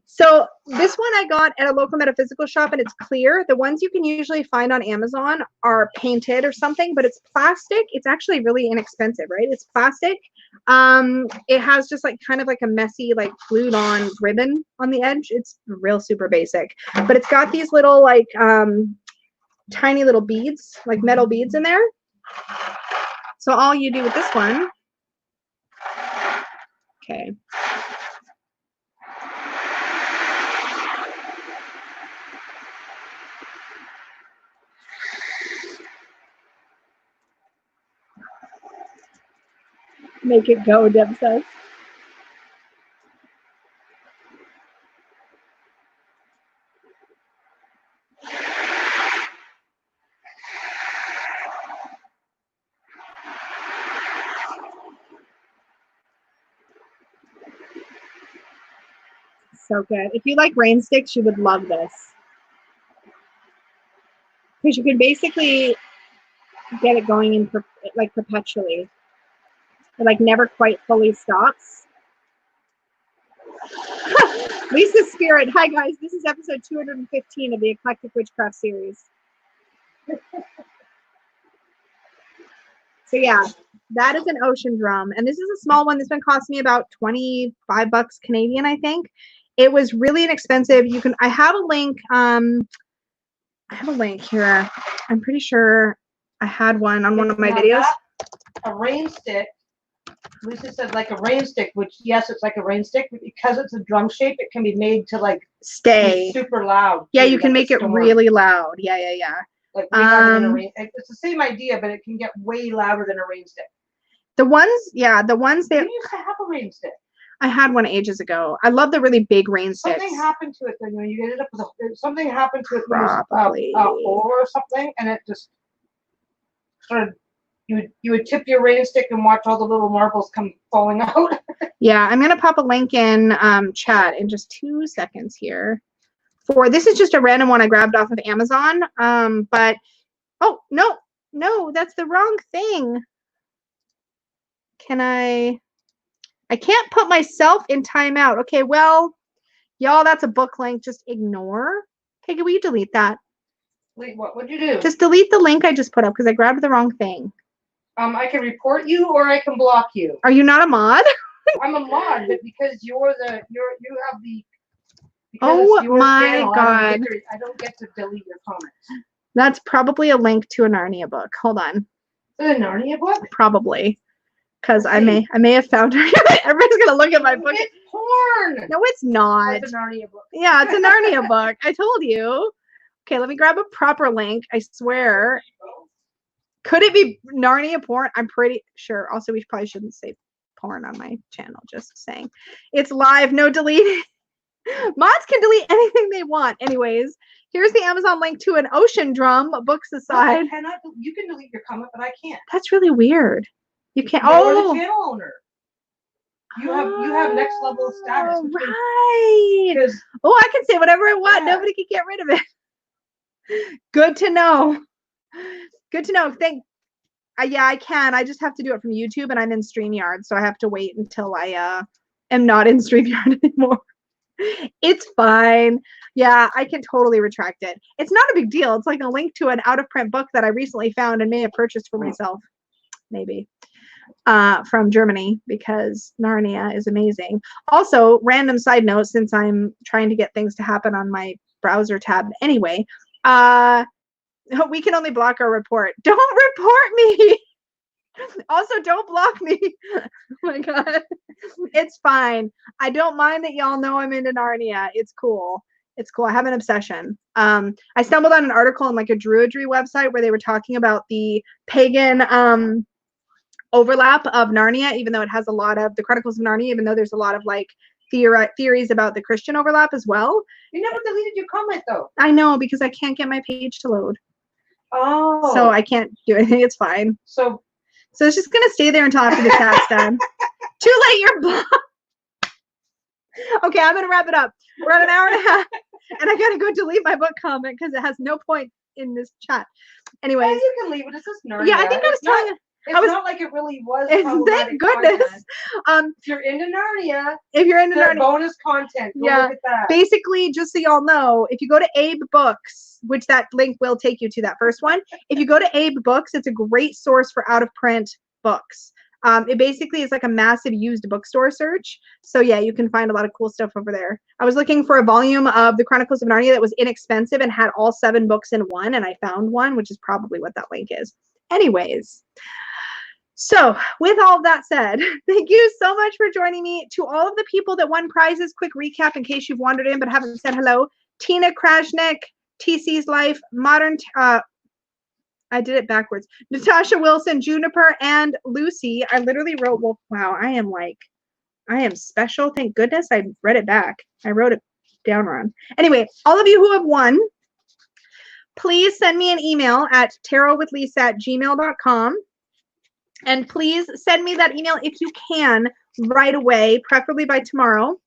So this one I got at a local metaphysical shop and it's clear. The ones you can usually find on Amazon are painted or something, but it's plastic. It's actually really inexpensive, right? It's plastic. It has just like kind of like a messy, like glued on ribbon on the edge. It's real super basic, but it's got these little like tiny little beads, like metal beads in there. So all you do with this one, okay. Make it go, Deb says. So good. If you like rain sticks, you would love this. Because you can basically get it going in like perpetually. It like never quite fully stops. Lisa's Spirit. Hi guys, this is episode 215 of the Eclectic Witchcraft series. So yeah, that is an ocean drum. And this is a small one. This one cost me about 25 bucks Canadian, I think. It was really inexpensive. I have a link. I have a link here. I'm pretty sure I had one on one of my videos. A rain stick. Lisa said like a rain stick, which yes, it's like a rain stick, but because it's a drum shape, it can be made to like stay super loud. Yeah, you can make it really loud. Yeah. Like we have it in a rain. It's the same idea, but it can get way louder than a rain stick. The ones that you used to have a rain stick. I had one ages ago. I love the really big rain sticks. Something happened to it then when you ended up with something happened to it when Probably. It was or something, and it just started. You would tip your rain stick and watch all the little marbles come falling out. Yeah, I'm gonna pop a link in chat in just 2 seconds here. This is just a random one I grabbed off of Amazon. But oh no, that's the wrong thing. I can't put myself in timeout. Okay, well, y'all, that's a book link. Just ignore. Okay, will you delete that? Wait, what would you do? Just delete the link I just put up because I grabbed the wrong thing. I can report you or I can block you. Are you not a mod? I'm a mod, but because you have the. Oh my channel, God! I don't get to delete your comments. That's probably a link to a Narnia book. Hold on. The Narnia book? Probably, because I may have found her. Everybody's gonna look at my book. It's porn. No, it's not. It's a Narnia book. Yeah, it's a Narnia book. I told you. Okay, let me grab a proper link. I swear. Could it be Narnia porn? I'm pretty sure. Also, we probably shouldn't say porn on my channel. Just saying. It's live. No deleting. Mods can delete anything they want. Anyways, here's the Amazon link to an ocean drum, books aside. You can delete your comment, but I can't. That's really weird. You can't. You're the channel owner. You have next level status. Right. Oh, I can say whatever I want. Yeah. Nobody can get rid of it. Good to know. Good to know. Yeah, I can. I just have to do it from YouTube, and I'm in StreamYard, so I have to wait until I am not in StreamYard anymore. It's fine. Yeah, I can totally retract it. It's not a big deal. It's like a link to an out-of-print book that I recently found and may have purchased for myself. Maybe. From Germany, because Narnia is amazing. Also, random side note, since I'm trying to get things to happen on my browser tab anyway, we can only block our report. Don't report me. Also, don't block me. Oh my God. It's fine. I don't mind that y'all know I'm into Narnia. It's cool. It's cool. I have an obsession. I stumbled on an article on like a druidry website where they were talking about the pagan overlap of Narnia, even though it has a lot of the Chronicles of Narnia, even though there's a lot of like theories about the Christian overlap as well. You never deleted your comment though. I know, because I can't get my page to load. Oh. So I can't do anything. It's fine. So it's just gonna stay there until after the chat's done. Too late, you're blocked. Okay, I'm gonna wrap it up. We're at an hour and a half, and I gotta go delete my book comment because it has no point in this chat. Anyways, you can leave it. It's just Narnia. Yeah, I think I was telling you. It's not like it really was. Thank goodness. If you're into Narnia, bonus content. Go look at that. Basically, just so y'all know, if you go to Abe Books, which that link will take you to that first one, if you go to Abe Books, it's a great source for out of print books. It basically is like a massive used bookstore search. So yeah, you can find a lot of cool stuff over there. I was looking for a volume of the Chronicles of Narnia that was inexpensive and had all 7 books in one, and I found one, which is probably what that link is. Anyways. So with all of that said, thank you so much for joining me. To all of the people that won prizes, quick recap in case you've wandered in but haven't said hello. Tina Krajnik, TC's Life, Modern, I did it backwards. Natasha Wilson, Juniper, and Lucy. I literally wrote, well, wow, I am special. Thank goodness I read it back. I wrote it down wrong. Anyway, all of you who have won, please send me an email at tarotwithlisa@gmail.com. And please send me that email if you can right away, preferably by tomorrow.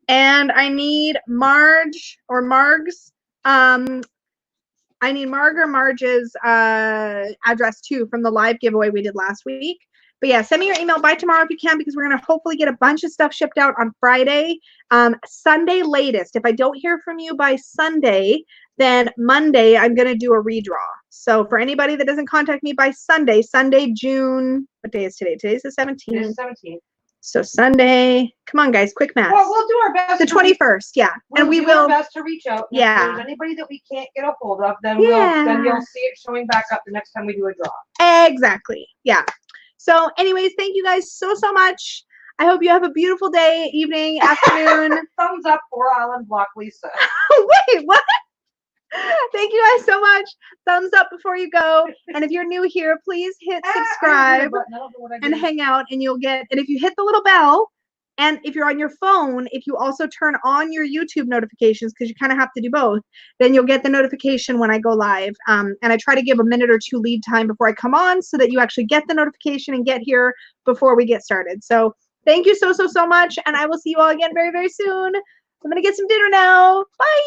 And I need Marge or Marg's. I need Marg or Marge's address too from the live giveaway we did last week. But yeah, send me your email by tomorrow if you can, because we're going to hopefully get a bunch of stuff shipped out on Friday. Sunday latest. If I don't hear from you by Sunday, then Monday I'm going to do a redraw. So for anybody that doesn't contact me by Sunday, June, what day is today? Today's the 17th. It's 17th. So Sunday, come on guys, quick math. Well, we'll do our best. The 21st, yeah. And we will do our best to reach out. And yeah. If there's anybody that we can't get a hold of, then you'll see it showing back up the next time we do a draw. Exactly. Yeah. So anyways, thank you guys so much. I hope you have a beautiful day, evening, afternoon. Thumbs up for Alan Block Lisa. Wait, what? Thank you guys so much. Thumbs up before you go. And if you're new here, please hit subscribe and hang out, and you'll get, and if you hit the little bell, and if you're on your phone, if you also turn on your YouTube notifications, because you kind of have to do both, then you'll get the notification when I go live. And I try to give a minute or 2 lead time before I come on so that you actually get the notification and get here before we get started. So thank you so much. And I will see you all again very, very soon. I'm going to get some dinner now. Bye.